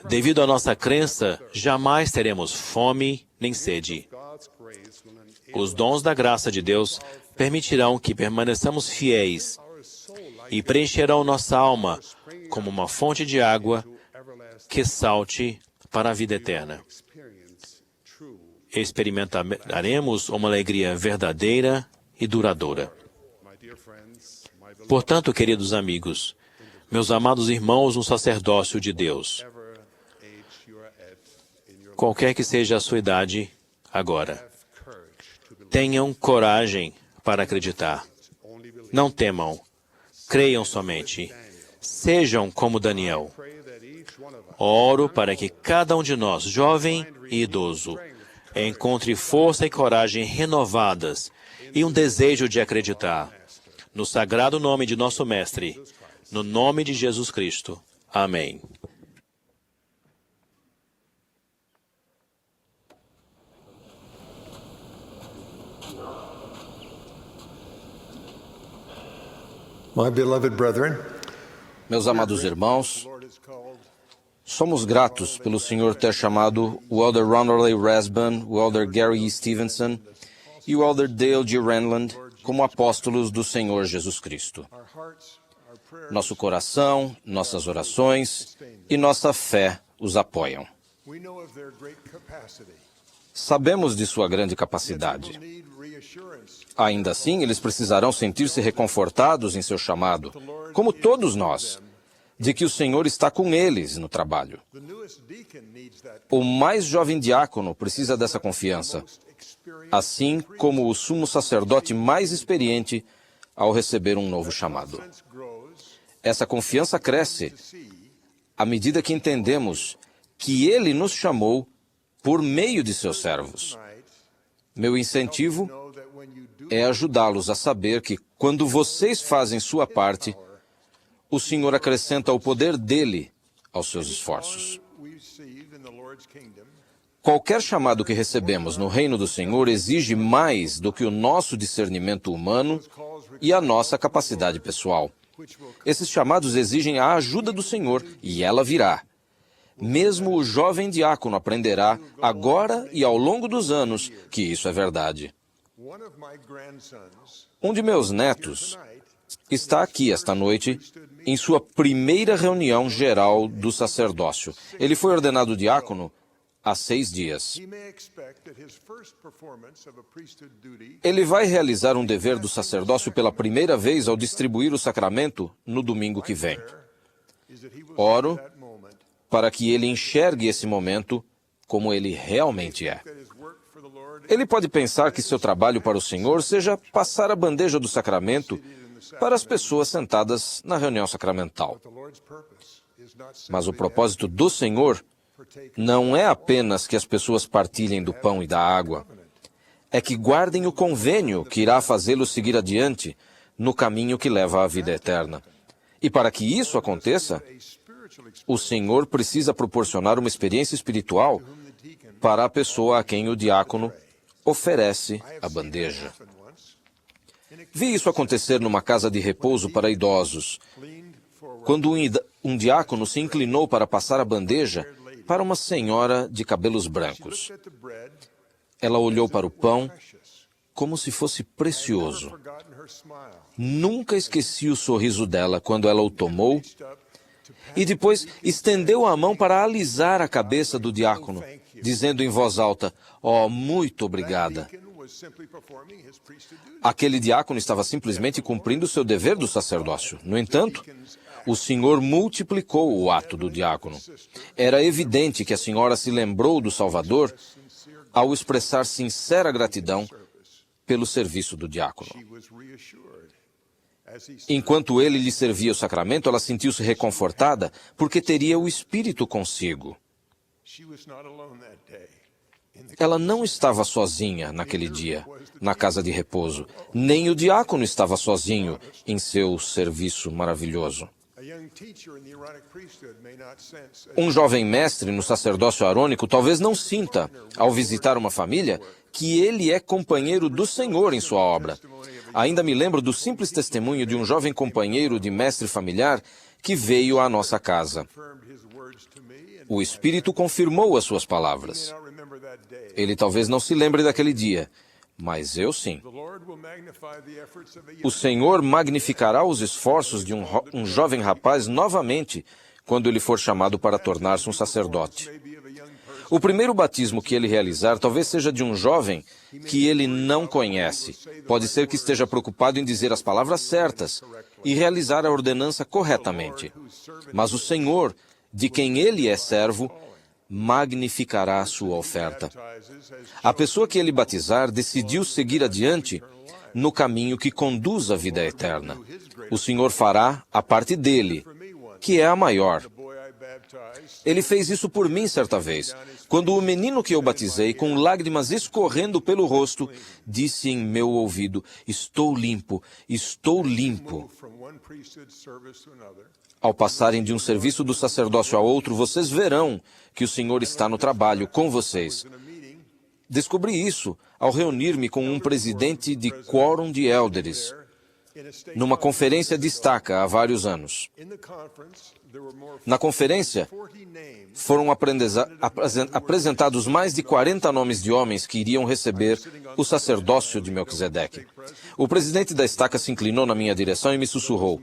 Devido à nossa crença, jamais teremos fome nem sede. Os dons da graça de Deus permitirão que permaneçamos fiéis e preencherão nossa alma como uma fonte de água que salte para a vida eterna. Experimentaremos uma alegria verdadeira e duradoura. Portanto, queridos amigos, meus amados irmãos no sacerdócio de Deus, qualquer que seja a sua idade agora, tenham coragem para acreditar. Não temam, creiam somente. Sejam como Daniel. Oro para que cada um de nós, jovem e idoso, encontre força e coragem renovadas e um desejo de acreditar. No sagrado nome de nosso Mestre, no nome de Jesus Cristo. Amém. My beloved brethren, Meus amados irmãos, somos gratos pelo Senhor ter chamado o Elder Ronald A. Rasband, o Elder Gary E. Stevenson e o Elder Dale G. Renland como apóstolos do Senhor Jesus Cristo. Nosso coração, nossas orações e nossa fé os apoiam. Sabemos de sua grande capacidade. Ainda assim, eles precisarão sentir-se reconfortados em seu chamado, como todos nós, de que o Senhor está com eles no trabalho. O mais jovem diácono precisa dessa confiança, assim como o sumo sacerdote mais experiente ao receber um novo chamado. Essa confiança cresce à medida que entendemos que Ele nos chamou por meio de seus servos. Meu incentivo é ajudá-los a saber que, quando vocês fazem sua parte, o Senhor acrescenta o poder dele aos seus esforços. Qualquer chamado que recebemos no reino do Senhor exige mais do que o nosso discernimento humano e a nossa capacidade pessoal. Esses chamados exigem a ajuda do Senhor e ela virá. Mesmo o jovem diácono aprenderá, agora e ao longo dos anos, que isso é verdade. Um de meus netos está aqui esta noite em sua primeira reunião geral do sacerdócio. Ele foi ordenado diácono há 6 dias. Ele vai realizar um dever do sacerdócio pela primeira vez ao distribuir o sacramento no domingo que vem. Oro para que ele enxergue esse momento como ele realmente é. Ele pode pensar que seu trabalho para o Senhor seja passar a bandeja do sacramento para as pessoas sentadas na reunião sacramental. Mas o propósito do Senhor não é apenas que as pessoas partilhem do pão e da água, é que guardem o convênio que irá fazê-los seguir adiante no caminho que leva à vida eterna. E para que isso aconteça, o Senhor precisa proporcionar uma experiência espiritual para a pessoa a quem o diácono oferece a bandeja. Vi isso acontecer numa casa de repouso para idosos, quando um diácono se inclinou para passar a bandeja para uma senhora de cabelos brancos. Ela olhou para o pão como se fosse precioso. Nunca esqueci o sorriso dela quando ela o tomou e depois estendeu a mão para alisar a cabeça do diácono, dizendo em voz alta, "Oh, muito obrigada." Aquele diácono estava simplesmente cumprindo seu dever do sacerdócio. No entanto, o Senhor multiplicou o ato do diácono. Era evidente que a senhora se lembrou do Salvador ao expressar sincera gratidão pelo serviço do diácono. Enquanto ele lhe servia o sacramento, ela sentiu-se reconfortada porque teria o Espírito consigo. Ela não estava sozinha naquele dia, na casa de repouso. Nem o diácono estava sozinho em seu serviço maravilhoso. Um jovem mestre no sacerdócio arônico talvez não sinta, ao visitar uma família, que ele é companheiro do Senhor em sua obra. Ainda me lembro do simples testemunho de um jovem companheiro de mestre familiar que veio à nossa casa. O Espírito confirmou as suas palavras. Ele talvez não se lembre daquele dia, mas eu sim. O Senhor magnificará os esforços de um jovem rapaz novamente quando ele for chamado para tornar-se um sacerdote. O primeiro batismo que ele realizar talvez seja de um jovem que ele não conhece. Pode ser que esteja preocupado em dizer as palavras certas e realizar a ordenança corretamente. Mas o Senhor, de quem ele é servo, magnificará a sua oferta. A pessoa que ele batizar decidiu seguir adiante no caminho que conduz à vida eterna. O Senhor fará a parte dele, que é a maior. Ele fez isso por mim certa vez, quando o menino que eu batizei, com lágrimas escorrendo pelo rosto, disse em meu ouvido, estou limpo, estou limpo. Ao passarem de um serviço do sacerdócio a outro, vocês verão que o Senhor está no trabalho com vocês. Descobri isso ao reunir-me com um presidente de quórum de élderes, numa conferência de estaca há vários anos. Na conferência, foram apresentados mais de 40 nomes de homens que iriam receber o sacerdócio de Melquisedeque. O presidente da estaca se inclinou na minha direção e me sussurrou.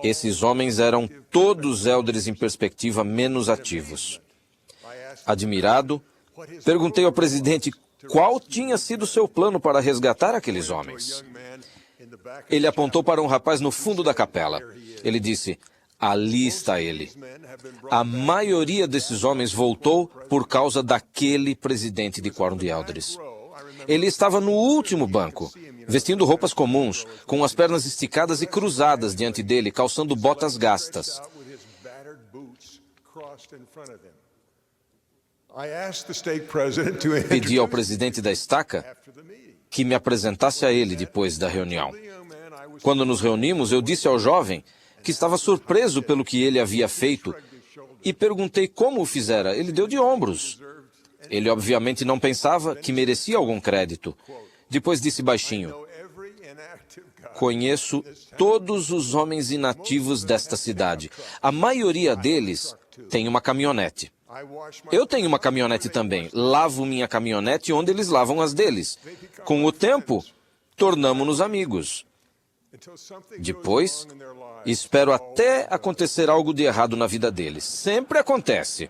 Esses homens eram todos élderes em perspectiva menos ativos. Admirado, perguntei ao presidente qual tinha sido seu plano para resgatar aqueles homens. Ele apontou para um rapaz no fundo da capela. Ele disse, ali está ele. A maioria desses homens voltou por causa daquele presidente de quórum de élderes. Ele estava no último banco, vestindo roupas comuns, com as pernas esticadas e cruzadas diante dele, calçando botas gastas. Pedi ao presidente da estaca que me apresentasse a ele depois da reunião. Quando nos reunimos, eu disse ao jovem que estava surpreso pelo que ele havia feito e perguntei como o fizera. Ele deu de ombros. Ele obviamente não pensava que merecia algum crédito. Depois disse baixinho: conheço todos os homens inativos desta cidade. A maioria deles tem uma caminhonete. Eu tenho uma caminhonete também. Lavo minha caminhonete onde eles lavam as deles. Com o tempo, tornamo-nos amigos. Depois, espero até acontecer algo de errado na vida deles. Sempre acontece.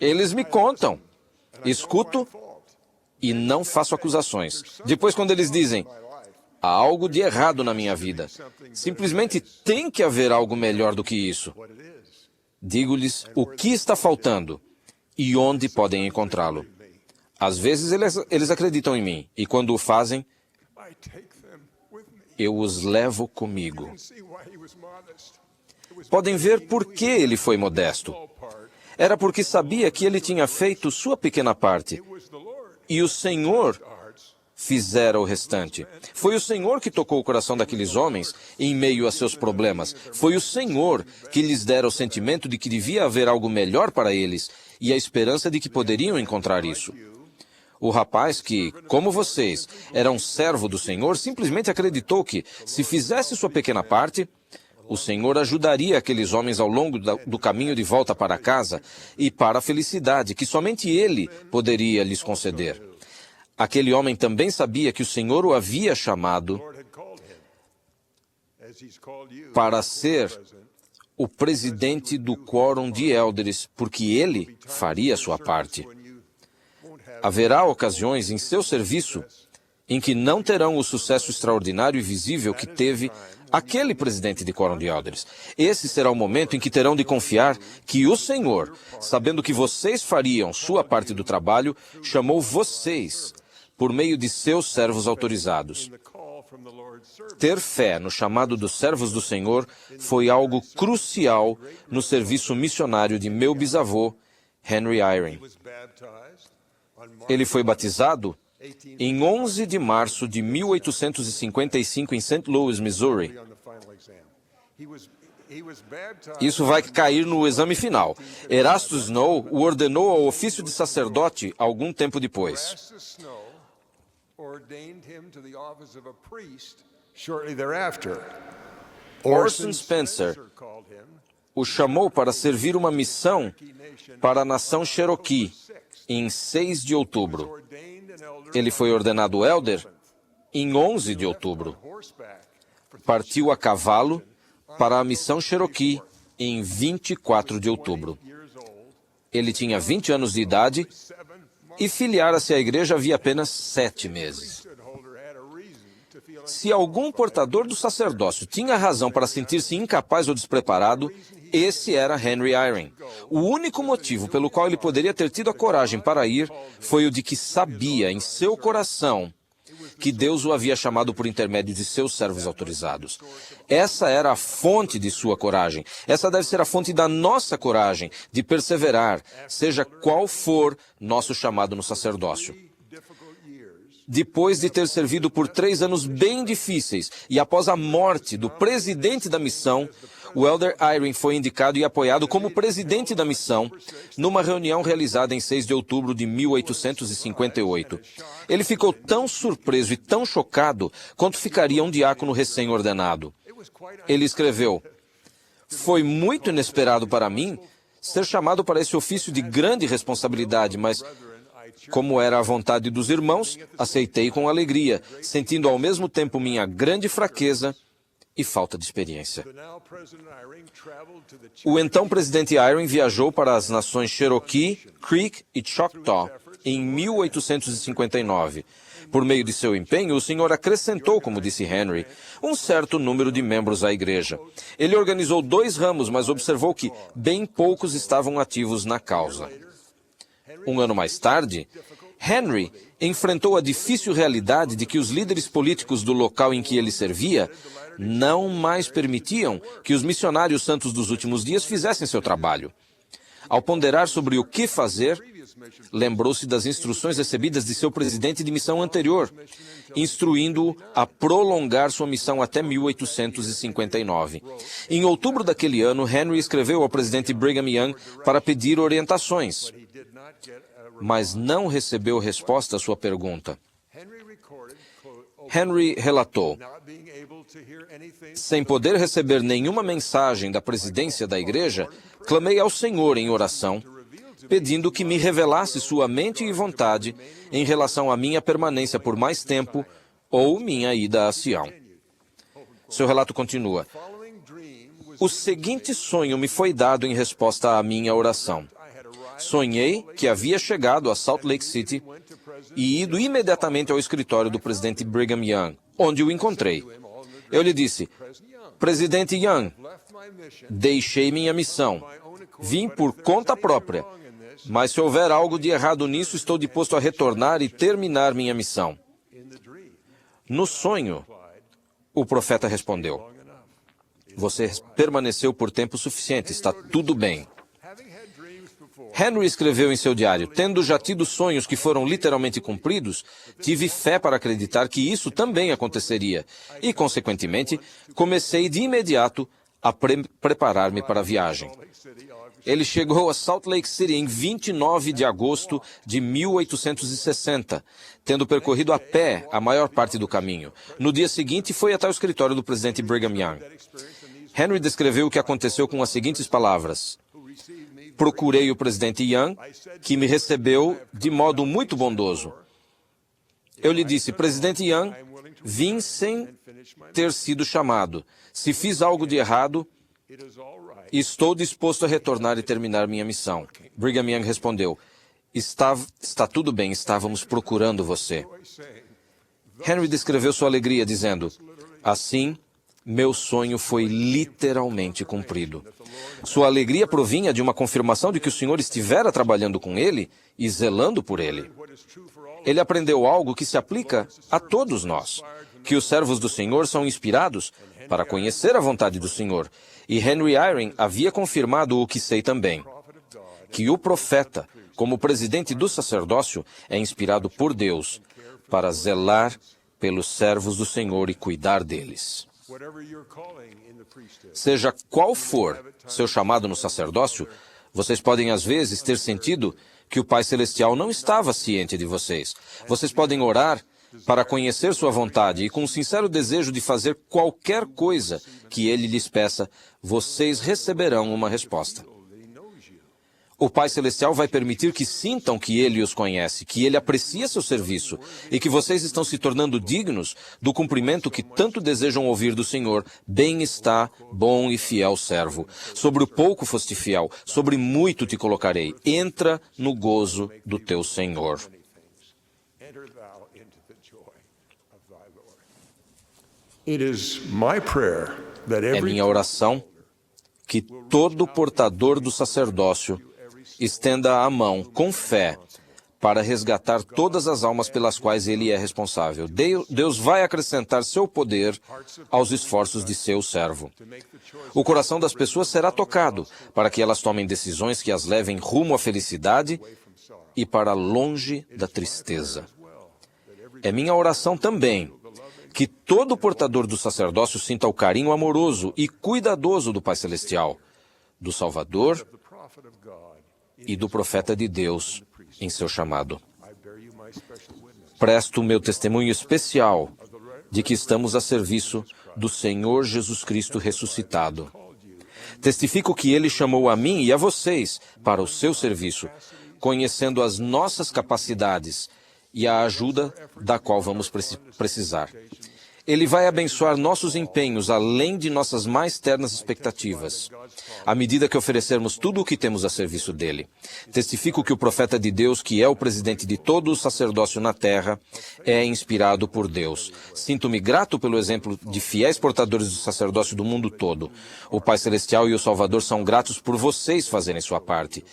Eles me contam. Escuto e não faço acusações. Depois, quando eles dizem: há algo de errado na minha vida, simplesmente tem que haver algo melhor do que isso. Digo-lhes o que está faltando e onde podem encontrá-lo. Às vezes eles acreditam em mim, e quando o fazem, eu os levo comigo. Podem ver por que ele foi modesto. Era porque sabia que ele tinha feito sua pequena parte, e o Senhor fizera o restante. Foi o Senhor que tocou o coração daqueles homens em meio a seus problemas. Foi o Senhor que lhes dera o sentimento de que devia haver algo melhor para eles e a esperança de que poderiam encontrar isso. O rapaz que, como vocês, era um servo do Senhor, simplesmente acreditou que, se fizesse sua pequena parte, o Senhor ajudaria aqueles homens ao longo do caminho de volta para casa e para a felicidade que somente Ele poderia lhes conceder. Aquele homem também sabia que o Senhor o havia chamado para ser o presidente do quórum de elders, porque ele faria a sua parte. Haverá ocasiões em seu serviço em que não terão o sucesso extraordinário e visível que teve aquele presidente de quórum de elders. Esse será o momento em que terão de confiar que o Senhor, sabendo que vocês fariam sua parte do trabalho, chamou vocês por meio de seus servos autorizados. Ter fé no chamado dos servos do Senhor foi algo crucial no serviço missionário de meu bisavô, Henry Eyring. Ele foi batizado em 11 de março de 1855 em St. Louis, Missouri. Isso vai cair no exame final. Erastus Snow o ordenou ao ofício de sacerdote algum tempo depois. Orson Spencer o chamou para servir uma missão para a nação Cherokee em 6 de outubro. Ele foi ordenado elder em 11 de outubro. Partiu a cavalo para a missão Cherokee em 24 de outubro. Ele tinha 20 anos de idade e filiara-se à igreja havia apenas 7 meses. Se algum portador do sacerdócio tinha razão para sentir-se incapaz ou despreparado, esse era Henry Eyring. O único motivo pelo qual ele poderia ter tido a coragem para ir foi o de que sabia em seu coração que Deus o havia chamado por intermédio de seus servos autorizados. Essa era a fonte de sua coragem. Essa deve ser a fonte da nossa coragem de perseverar, seja qual for nosso chamado no sacerdócio. Depois de ter servido por 3 anos bem difíceis e após a morte do presidente da missão, o elder Eyring foi indicado e apoiado como presidente da missão numa reunião realizada em 6 de outubro de 1858. Ele ficou tão surpreso e tão chocado quanto ficaria um diácono recém-ordenado. Ele escreveu: "Foi muito inesperado para mim ser chamado para esse ofício de grande responsabilidade, mas como era a vontade dos irmãos, aceitei com alegria, sentindo ao mesmo tempo minha grande fraqueza e falta de experiência." O então presidente Eyring viajou para as nações Cherokee, Creek e Choctaw em 1859. Por meio de seu empenho, o Senhor acrescentou, como disse Henry, um certo número de membros à igreja. Ele organizou 2 ramos, mas observou que bem poucos estavam ativos na causa. Um ano mais tarde, Henry enfrentou a difícil realidade de que os líderes políticos do local em que ele servia não mais permitiam que os missionários santos dos últimos dias fizessem seu trabalho. Ao ponderar sobre o que fazer, Lembrou-se das instruções recebidas de seu presidente de missão anterior, instruindo-o a prolongar sua missão até 1859. Em outubro daquele ano, Henry escreveu ao presidente Brigham Young para pedir orientações, mas não recebeu resposta à sua pergunta. Henry relatou: sem poder receber nenhuma mensagem da presidência da igreja, clamei ao Senhor em oração, pedindo que me revelasse sua mente e vontade em relação à minha permanência por mais tempo ou minha ida a Sião. Seu relato continua: o seguinte sonho me foi dado em resposta à minha oração. Sonhei que havia chegado a Salt Lake City e ido imediatamente ao escritório do presidente Brigham Young, onde o encontrei. Eu lhe disse: Presidente Young, deixei minha missão. Vim por conta própria. Mas se houver algo de errado nisso, estou disposto a retornar e terminar minha missão. No sonho, o profeta respondeu: você permaneceu por tempo suficiente, está tudo bem. Henry escreveu em seu diário: tendo já tido sonhos que foram literalmente cumpridos, tive fé para acreditar que isso também aconteceria e, consequentemente, comecei de imediato a preparar-me para a viagem. Ele chegou a Salt Lake City em 29 de agosto de 1860, tendo percorrido a pé a maior parte do caminho. No dia seguinte, foi até o escritório do presidente Brigham Young. Henry descreveu o que aconteceu com as seguintes palavras: procurei o presidente Young, que me recebeu de modo muito bondoso. Eu lhe disse: presidente Young, vim sem ter sido chamado. Se fiz algo de errado, estou disposto a retornar e terminar minha missão. Brigham Young respondeu: está tudo bem, estávamos procurando você. Henry descreveu sua alegria dizendo: assim, meu sonho foi literalmente cumprido. Sua alegria provinha de uma confirmação de que o Senhor estivera trabalhando com ele e zelando por ele. Ele aprendeu algo que se aplica a todos nós, que os servos do Senhor são inspirados para conhecer a vontade do Senhor. E Henry Eyring havia confirmado o que sei também, que o profeta, como presidente do sacerdócio, é inspirado por Deus para zelar pelos servos do Senhor e cuidar deles. Seja qual for seu chamado no sacerdócio, vocês podem às vezes ter sentido que o Pai Celestial não estava ciente de vocês. Vocês podem orar para conhecer sua vontade e, com um sincero desejo de fazer qualquer coisa que Ele lhes peça, vocês receberão uma resposta. O Pai Celestial vai permitir que sintam que Ele os conhece, que Ele aprecia seu serviço e que vocês estão se tornando dignos do cumprimento que tanto desejam ouvir do Senhor. Bem está, bom e fiel servo. Sobre o pouco foste fiel, sobre muito te colocarei. Entra no gozo do teu Senhor. É minha oração que todo portador do sacerdócio estenda a mão com fé para resgatar todas as almas pelas quais ele é responsável. Deus vai acrescentar seu poder aos esforços de seu servo. O coração das pessoas será tocado para que elas tomem decisões que as levem rumo à felicidade e para longe da tristeza. É minha oração também que todo portador do sacerdócio sinta o carinho amoroso e cuidadoso do Pai Celestial, do Salvador e do profeta de Deus em seu chamado. Presto o meu testemunho especial de que estamos a serviço do Senhor Jesus Cristo ressuscitado. Testifico que Ele chamou a mim e a vocês para o seu serviço, conhecendo as nossas capacidades e a ajuda da qual vamos precisar. Ele vai abençoar nossos empenhos além de nossas mais ternas expectativas, à medida que oferecermos tudo o que temos a serviço dele. Testifico que o profeta de Deus, que é o presidente de todo o sacerdócio na terra, é inspirado por Deus. Sinto-me grato pelo exemplo de fiéis portadores do sacerdócio do mundo todo. O Pai Celestial e o Salvador são gratos por vocês fazerem sua parte.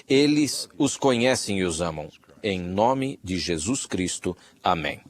Eles os conhecem e os amam. Em nome de Jesus Cristo. Amém.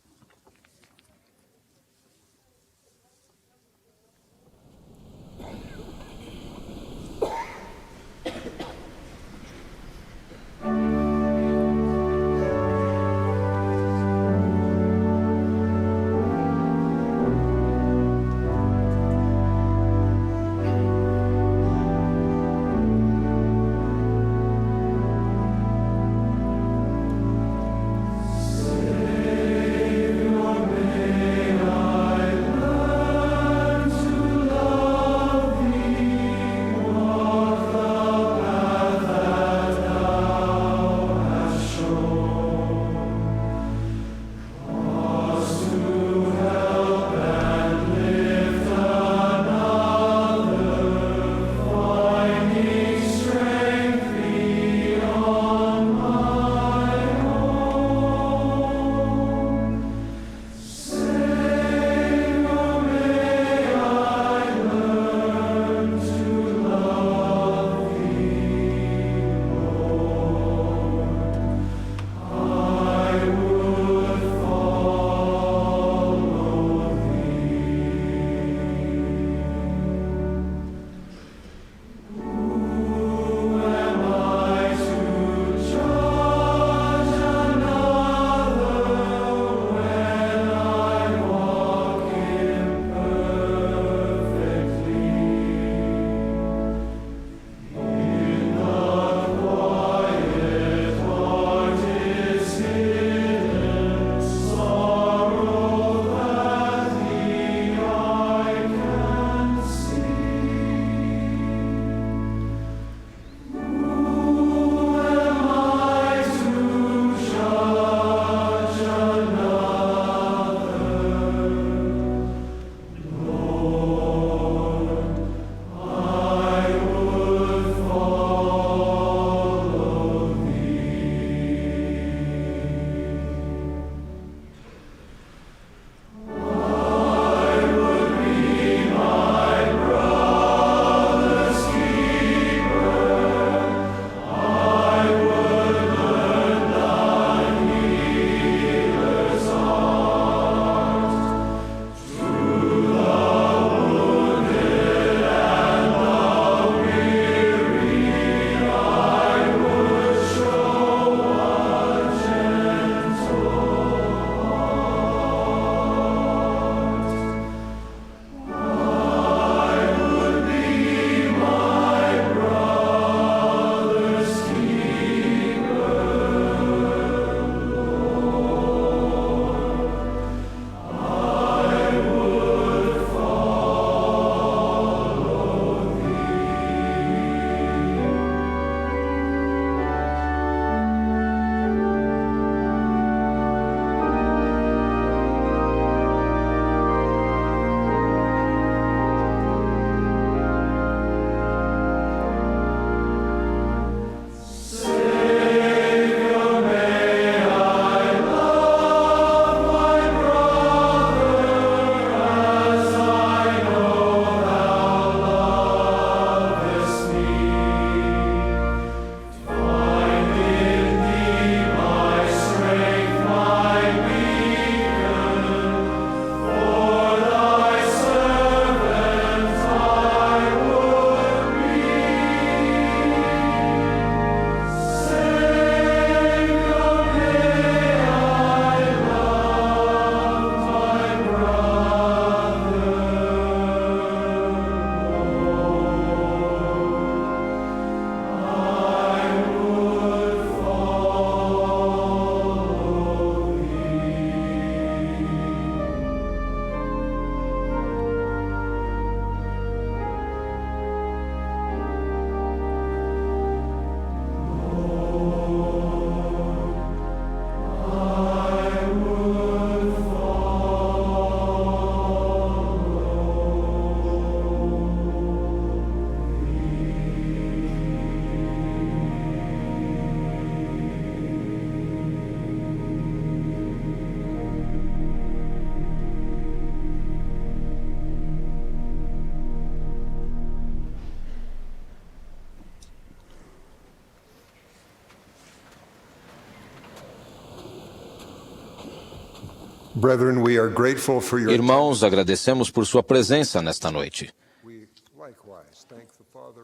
Brethren, we are grateful for your Irmãos, agradecemos por sua presença nesta noite.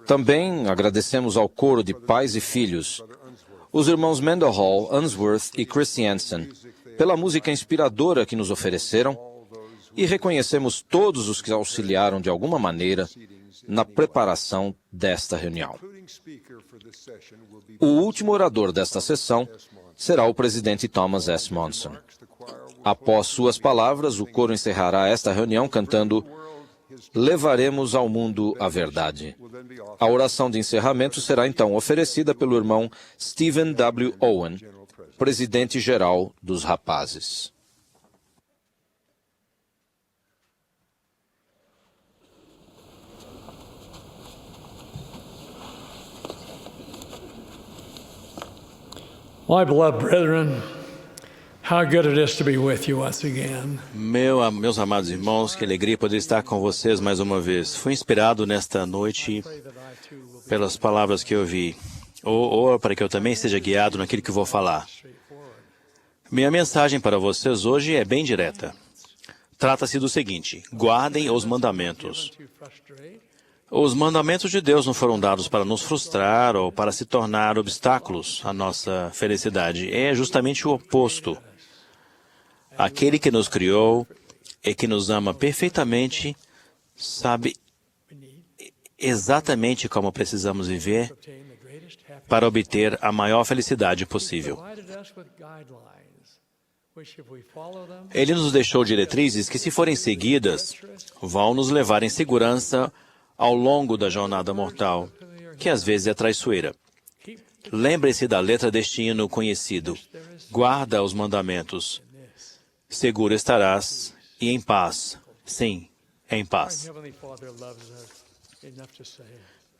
Também agradecemos ao coro de pais e filhos, os irmãos Mendenhall, Unsworth e Christiansen, pela música inspiradora que nos ofereceram, e reconhecemos todos os que auxiliaram de alguma maneira na preparação desta reunião. O último orador desta sessão será o presidente Thomas S. Monson. Após suas palavras, o coro encerrará esta reunião cantando "Levaremos ao mundo a verdade". A oração de encerramento será então oferecida pelo irmão Stephen W. Owen, presidente-geral dos rapazes. My beloved brethren, how good it is to be with you once again. Meus amados irmãos, que alegria poder estar com vocês mais uma vez. Fui inspirado nesta noite pelas palavras que eu ouvi, ou para que eu também seja guiado naquilo que vou falar. Minha mensagem para vocês hoje é bem direta. Trata-se do seguinte: guardem os mandamentos. Os mandamentos de Deus não foram dados para nos frustrar ou para se tornar obstáculos à nossa felicidade. É justamente o oposto. Aquele que nos criou e que nos ama perfeitamente sabe exatamente como precisamos viver para obter a maior felicidade possível. Ele nos deixou diretrizes que, se forem seguidas, vão nos levar em segurança ao longo da jornada mortal, que às vezes é traiçoeira. Lembre-se da letra deste hino conhecido: guarda os mandamentos. Seguro estarás e em paz. Sim, em paz.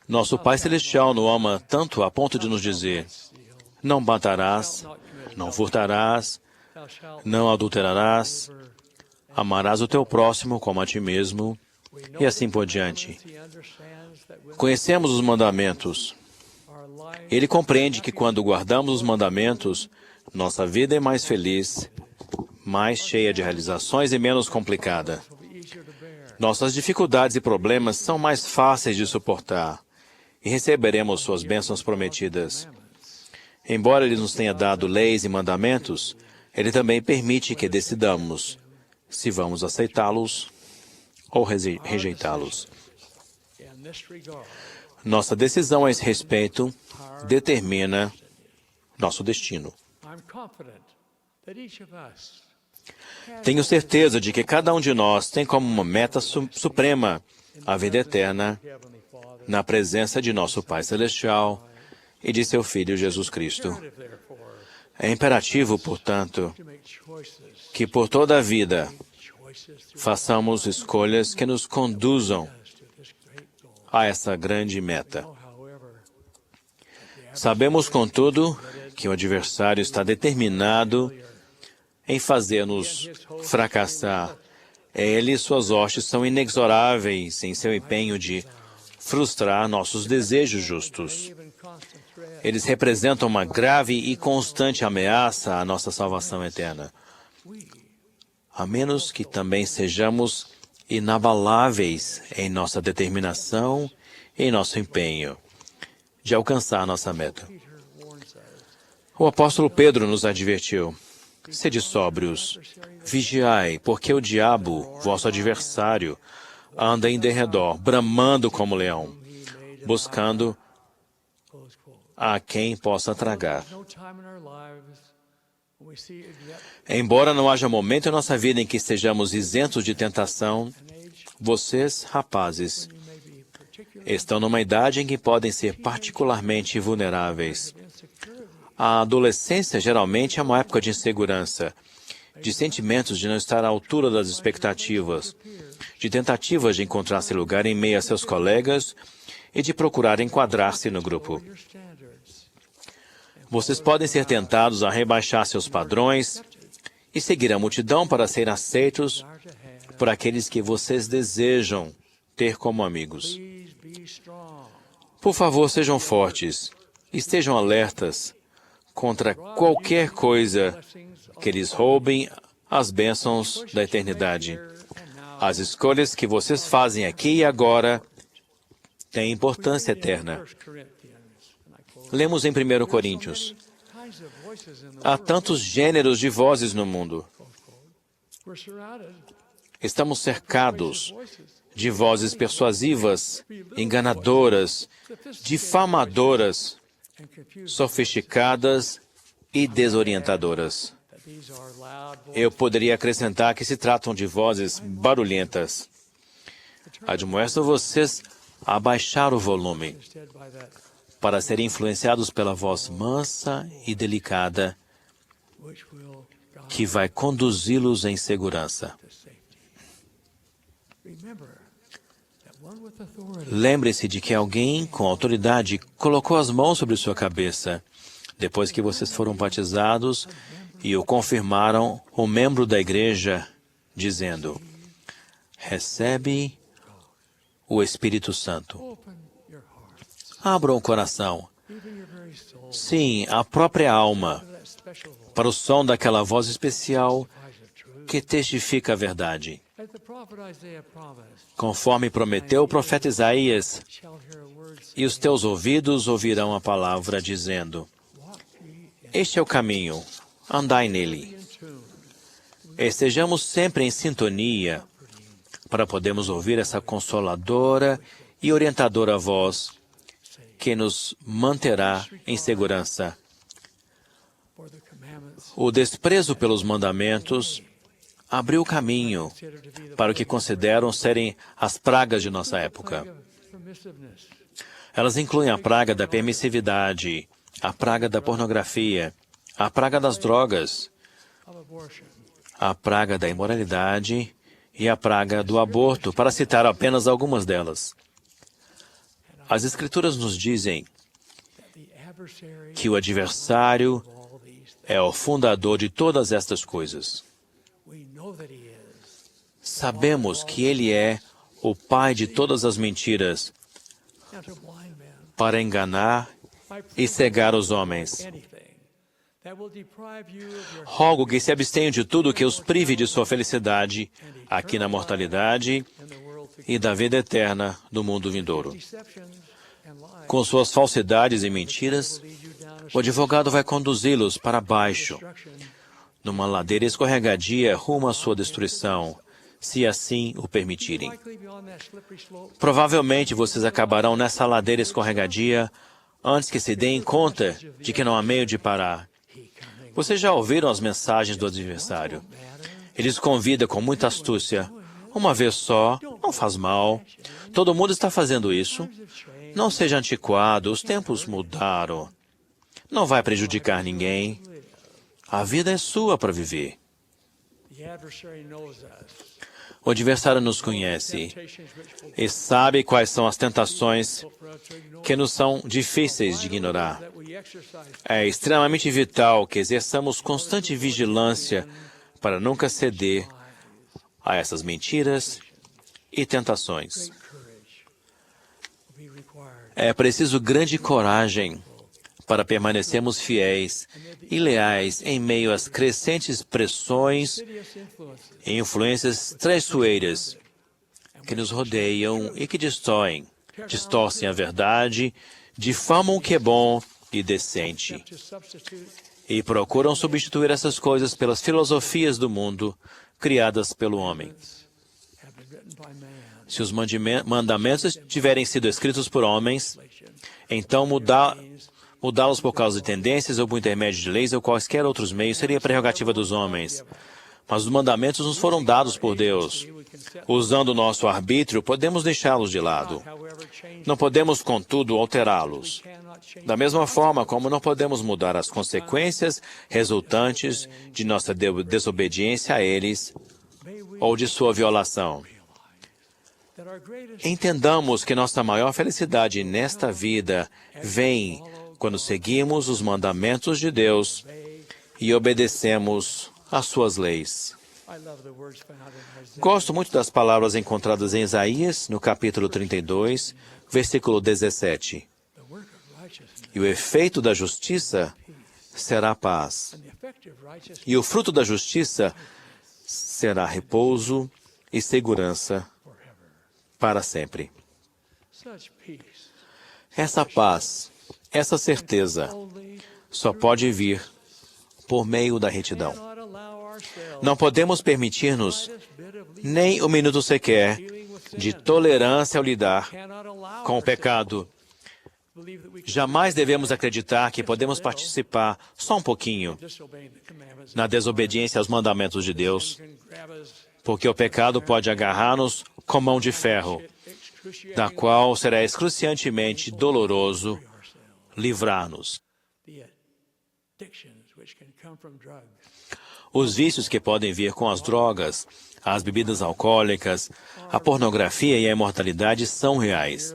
Nosso Pai Celestial nos ama tanto a ponto de nos dizer: não matarás, não furtarás, não adulterarás, amarás o teu próximo como a ti mesmo, e assim por diante. Conhecemos os mandamentos. Ele compreende que quando guardamos os mandamentos, nossa vida é mais feliz, mais cheia de realizações e menos complicada. Nossas dificuldades e problemas são mais fáceis de suportar e receberemos suas bênçãos prometidas. Embora Ele nos tenha dado leis e mandamentos, Ele também permite que decidamos se vamos aceitá-los ou rejeitá-los. Nossa decisão a esse respeito determina nosso destino. Tenho certeza de que cada um de nós tem como uma meta suprema a vida eterna na presença de nosso Pai Celestial e de seu Filho Jesus Cristo. É imperativo, portanto, que por toda a vida façamos escolhas que nos conduzam a essa grande meta. Sabemos, contudo, que o adversário está determinado em fazer-nos fracassar. Ele e suas hostes são inexoráveis em seu empenho de frustrar nossos desejos justos. Eles representam uma grave e constante ameaça à nossa salvação eterna, a menos que também sejamos inabaláveis em nossa determinação e em nosso empenho de alcançar nossa meta. O apóstolo Pedro nos advertiu: sede sóbrios, vigiai, porque o diabo, vosso adversário, anda em derredor, bramando como leão, buscando a quem possa tragar. Embora não haja momento em nossa vida em que estejamos isentos de tentação, vocês, rapazes, estão numa idade em que podem ser particularmente vulneráveis. A adolescência geralmente é uma época de insegurança, de sentimentos de não estar à altura das expectativas, de tentativas de encontrar-se lugar em meio a seus colegas e de procurar enquadrar-se no grupo. Vocês podem ser tentados a rebaixar seus padrões e seguir a multidão para serem aceitos por aqueles que vocês desejam ter como amigos. Por favor, sejam fortes, estejam alertas contra qualquer coisa que lhes roubem as bênçãos da eternidade. As escolhas que vocês fazem aqui e agora têm importância eterna. Lemos em 1 Coríntios: há tantos gêneros de vozes no mundo. Estamos cercados de vozes persuasivas, enganadoras, difamadoras, sofisticadas e desorientadoras. Eu poderia acrescentar que se tratam de vozes barulhentas. Admoesto vocês a baixar o volume para serem influenciados pela voz mansa e delicada que vai conduzi-los em segurança. Lembre-se de que alguém com autoridade colocou as mãos sobre sua cabeça depois que vocês foram batizados e o confirmaram um membro da igreja, dizendo: recebe o Espírito Santo. Abra o coração, sim, a própria alma, para o som daquela voz especial que testifica a verdade. Conforme prometeu o profeta Isaías, e os teus ouvidos ouvirão a palavra dizendo: este é o caminho, andai nele. Estejamos sempre em sintonia para podermos ouvir essa consoladora e orientadora voz que nos manterá em segurança. O desprezo pelos mandamentos abriu o caminho para o que consideram serem as pragas de nossa época. Elas incluem a praga da permissividade, a praga da pornografia, a praga das drogas, a praga da imoralidade e a praga do aborto, para citar apenas algumas delas. As Escrituras nos dizem que o adversário é o fundador de todas estas coisas. Sabemos que ele é o pai de todas as mentiras para enganar e cegar os homens. Rogo que se abstenham de tudo que os prive de sua felicidade aqui na mortalidade e da vida eterna do mundo vindouro. Com suas falsidades e mentiras, o advogado vai conduzi-los para baixo, numa ladeira escorregadia rumo à sua destruição, se assim o permitirem. Provavelmente vocês acabarão nessa ladeira escorregadia antes que se deem conta de que não há meio de parar. Vocês já ouviram as mensagens do adversário. Ele os convida com muita astúcia. Uma vez só, não faz mal. Todo mundo está fazendo isso. Não seja antiquado, os tempos mudaram. Não vai prejudicar ninguém. A vida é sua para viver. O adversário nos conhece e sabe quais são as tentações que nos são difíceis de ignorar. É extremamente vital que exerçamos constante vigilância para nunca ceder a essas mentiras e tentações. É preciso grande coragem para permanecermos fiéis e leais em meio às crescentes pressões e influências traiçoeiras que nos rodeiam e que distorcem a verdade, difamam o que é bom e decente e procuram substituir essas coisas pelas filosofias do mundo criadas pelo homem. Se os mandamentos tiverem sido escritos por homens, então mudá-los por causa de tendências ou por intermédio de leis ou quaisquer outros meios seria prerrogativa dos homens. Mas os mandamentos nos foram dados por Deus. Usando o nosso arbítrio, podemos deixá-los de lado. Não podemos, contudo, alterá-los. Da mesma forma como não podemos mudar as consequências resultantes de nossa desobediência a eles ou de sua violação. Entendamos que nossa maior felicidade nesta vida vem quando seguimos os mandamentos de Deus e obedecemos às suas leis. Gosto muito das palavras encontradas em Isaías, no capítulo 32, versículo 17. E o efeito da justiça será paz. E o fruto da justiça será repouso e segurança para sempre. Essa paz, essa certeza, só pode vir por meio da retidão. Não podemos permitir-nos nem um minuto sequer de tolerância ao lidar com o pecado. Jamais devemos acreditar que podemos participar só um pouquinho na desobediência aos mandamentos de Deus, porque o pecado pode agarrar-nos com mão de ferro, da qual será excruciantemente doloroso livrar-nos. Os vícios que podem vir com as drogas, as bebidas alcoólicas, a pornografia e a imortalidade são reais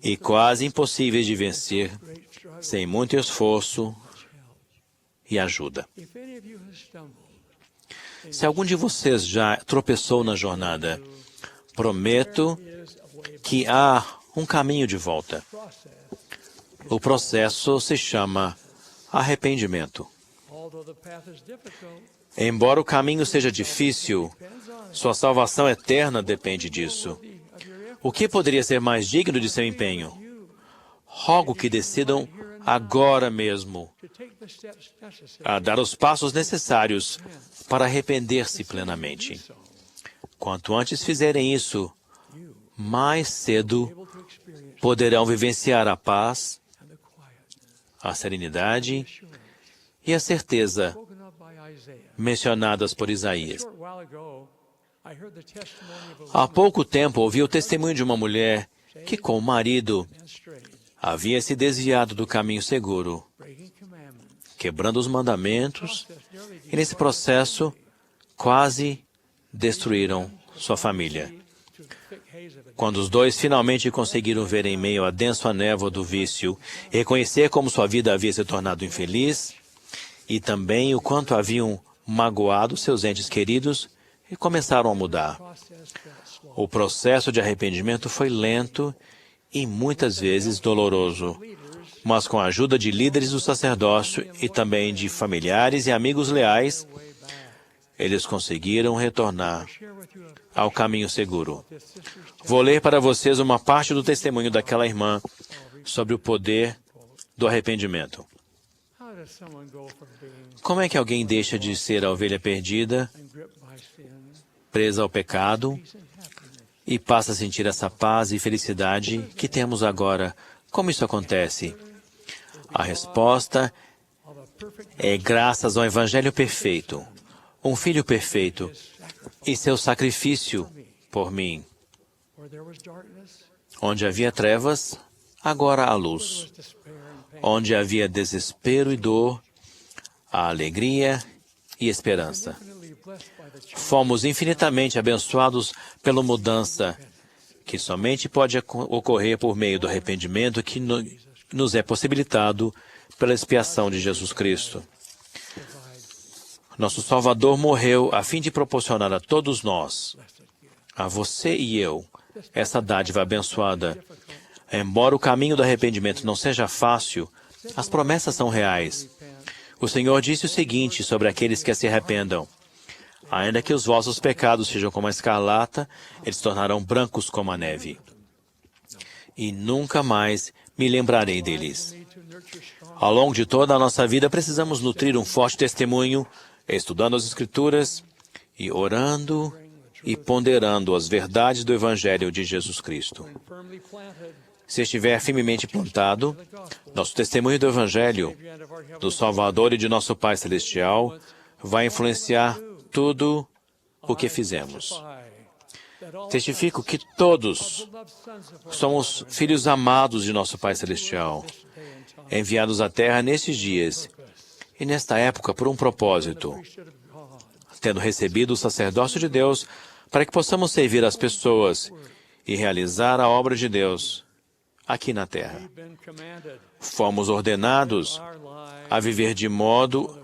e quase impossíveis de vencer sem muito esforço e ajuda. Se algum de vocês já tropeçou na jornada, prometo que há um caminho de volta. O processo se chama arrependimento. Embora o caminho seja difícil, sua salvação eterna depende disso. O que poderia ser mais digno de seu empenho? Rogo que decidam agora mesmo a dar os passos necessários para arrepender-se plenamente. Quanto antes fizerem isso, mais cedo poderão vivenciar a paz, a serenidade e a certeza mencionadas por Isaías. Há pouco tempo ouvi o testemunho de uma mulher que, com o marido, havia se desviado do caminho seguro, quebrando os mandamentos, e nesse processo quase destruíram sua família. Quando os dois finalmente conseguiram ver em meio à densa névoa do vício e reconhecer como sua vida havia se tornado infeliz, e também o quanto haviam magoado seus entes queridos, e começaram a mudar. O processo de arrependimento foi lento e muitas vezes doloroso, mas com a ajuda de líderes do sacerdócio e também de familiares e amigos leais, eles conseguiram retornar ao caminho seguro. Vou ler para vocês uma parte do testemunho daquela irmã sobre o poder do arrependimento. Como é que alguém deixa de ser a ovelha perdida, presa ao pecado, e passa a sentir essa paz e felicidade que temos agora? Como isso acontece? A resposta é graças ao Evangelho perfeito, um Filho perfeito, e seu sacrifício por mim. Onde havia trevas, agora há luz. Onde havia desespero e dor, há alegria e esperança. Fomos infinitamente abençoados pela mudança que somente pode ocorrer por meio do arrependimento que nos é possibilitado pela expiação de Jesus Cristo. Nosso Salvador morreu a fim de proporcionar a todos nós, a você e eu, essa dádiva abençoada. Embora o caminho do arrependimento não seja fácil, as promessas são reais. O Senhor disse o seguinte sobre aqueles que se arrependam: ainda que os vossos pecados sejam como a escarlata, eles se tornarão brancos como a neve. E nunca mais me lembrarei deles. Ao longo de toda a nossa vida, precisamos nutrir um forte testemunho, estudando as Escrituras e orando e ponderando as verdades do Evangelho de Jesus Cristo. Se estiver firmemente plantado, nosso testemunho do Evangelho, do Salvador e de nosso Pai Celestial, vai influenciar tudo o que fizemos. Testifico que todos somos filhos amados de nosso Pai Celestial, enviados à Terra nesses dias e nesta época por um propósito, tendo recebido o sacerdócio de Deus para que possamos servir as pessoas e realizar a obra de Deus aqui na Terra. Fomos ordenados a viver de modo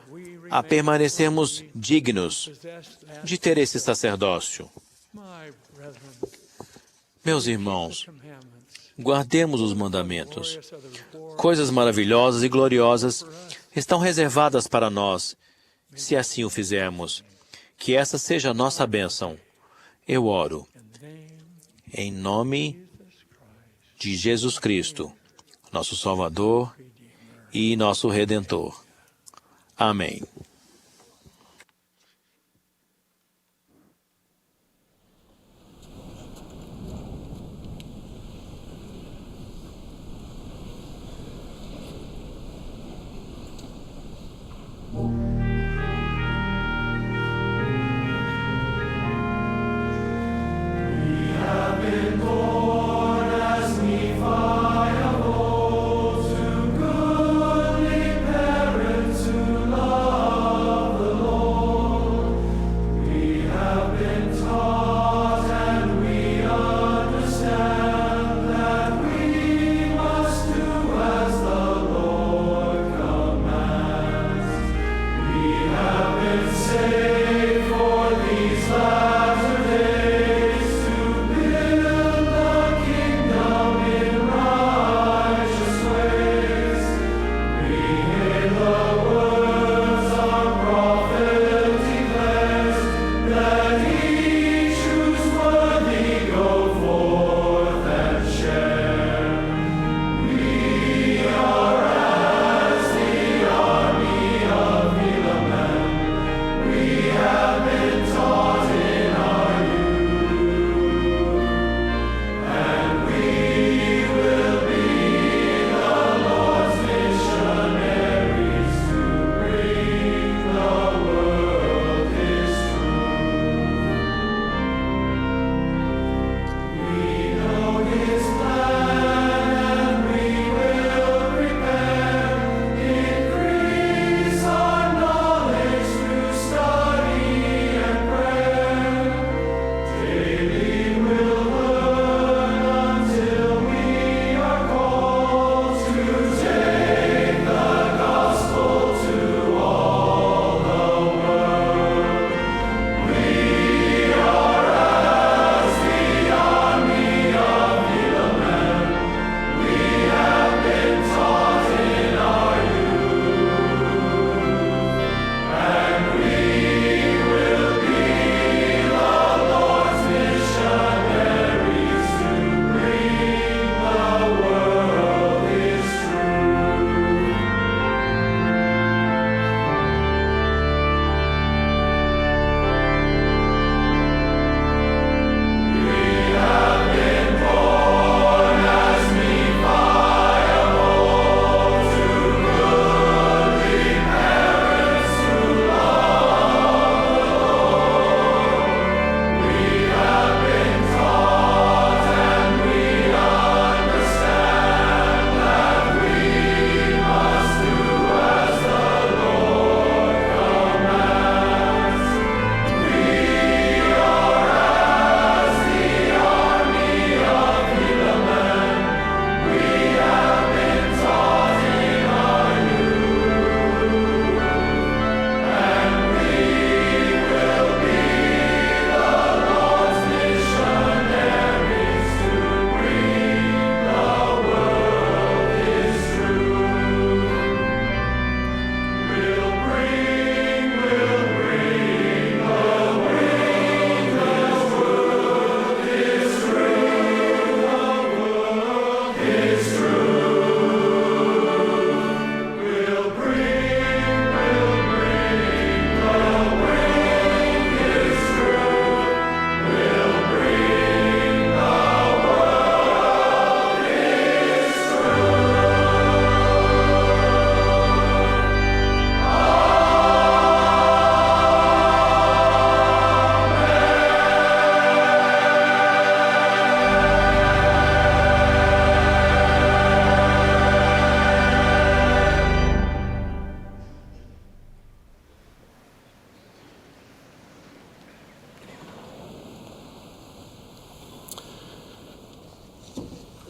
a permanecermos dignos de ter esse sacerdócio. Meus irmãos, guardemos os mandamentos. Coisas maravilhosas e gloriosas estão reservadas para nós, se assim o fizermos. Que essa seja a nossa bênção. Eu oro em nome de Jesus Cristo, nosso Salvador e nosso Redentor. Amém.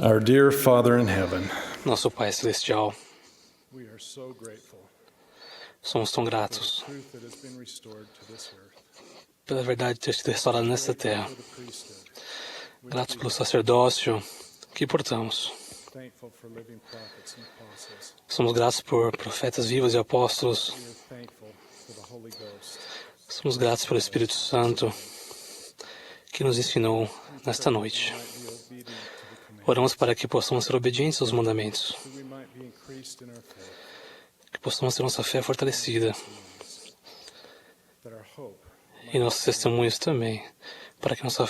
Our dear Father in heaven, Nosso Pai Celestial, somos tão gratos pela verdade de ter sido restaurada nesta terra. Gratos pelo sacerdócio que portamos. Somos gratos por profetas vivos e apóstolos. Somos gratos pelo Espírito Santo que nos ensinou nesta noite. Oramos para que possamos ser obedientes aos mandamentos, que possamos ter nossa fé fortalecida e nossos testemunhos também, para que nossa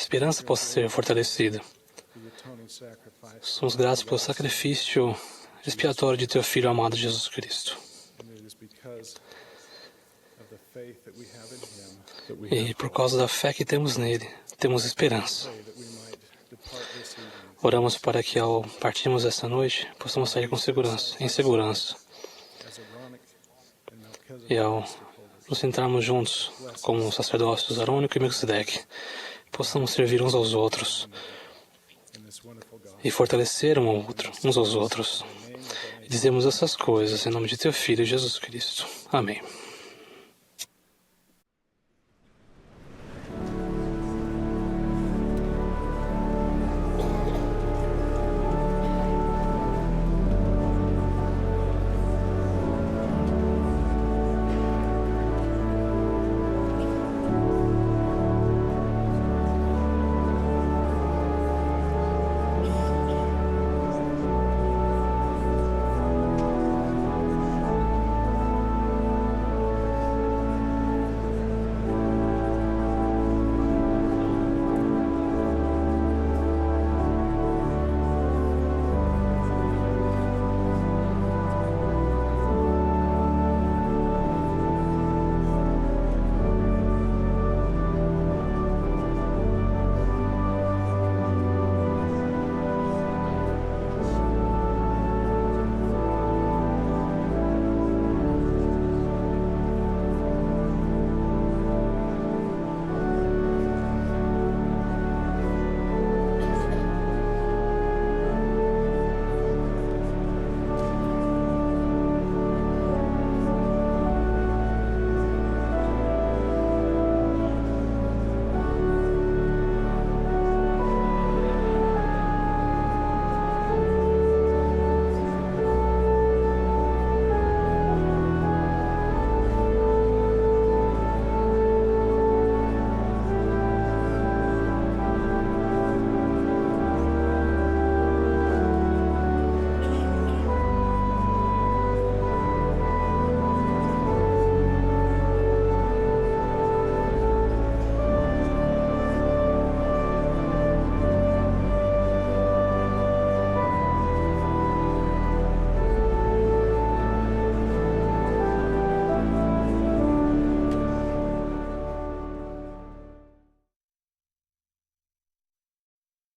esperança possa ser fortalecida. Somos gratos pelo sacrifício expiatório de Teu Filho amado Jesus Cristo. E por causa da fé que temos nele, temos esperança. Oramos para que ao partirmos esta noite, possamos sair com segurança, em segurança. E ao nos entrarmos juntos, como sacerdócios Arônico e Melquisedeque, possamos servir uns aos outros e fortalecer uns aos outros. E dizemos essas coisas em nome de Teu Filho Jesus Cristo. Amém.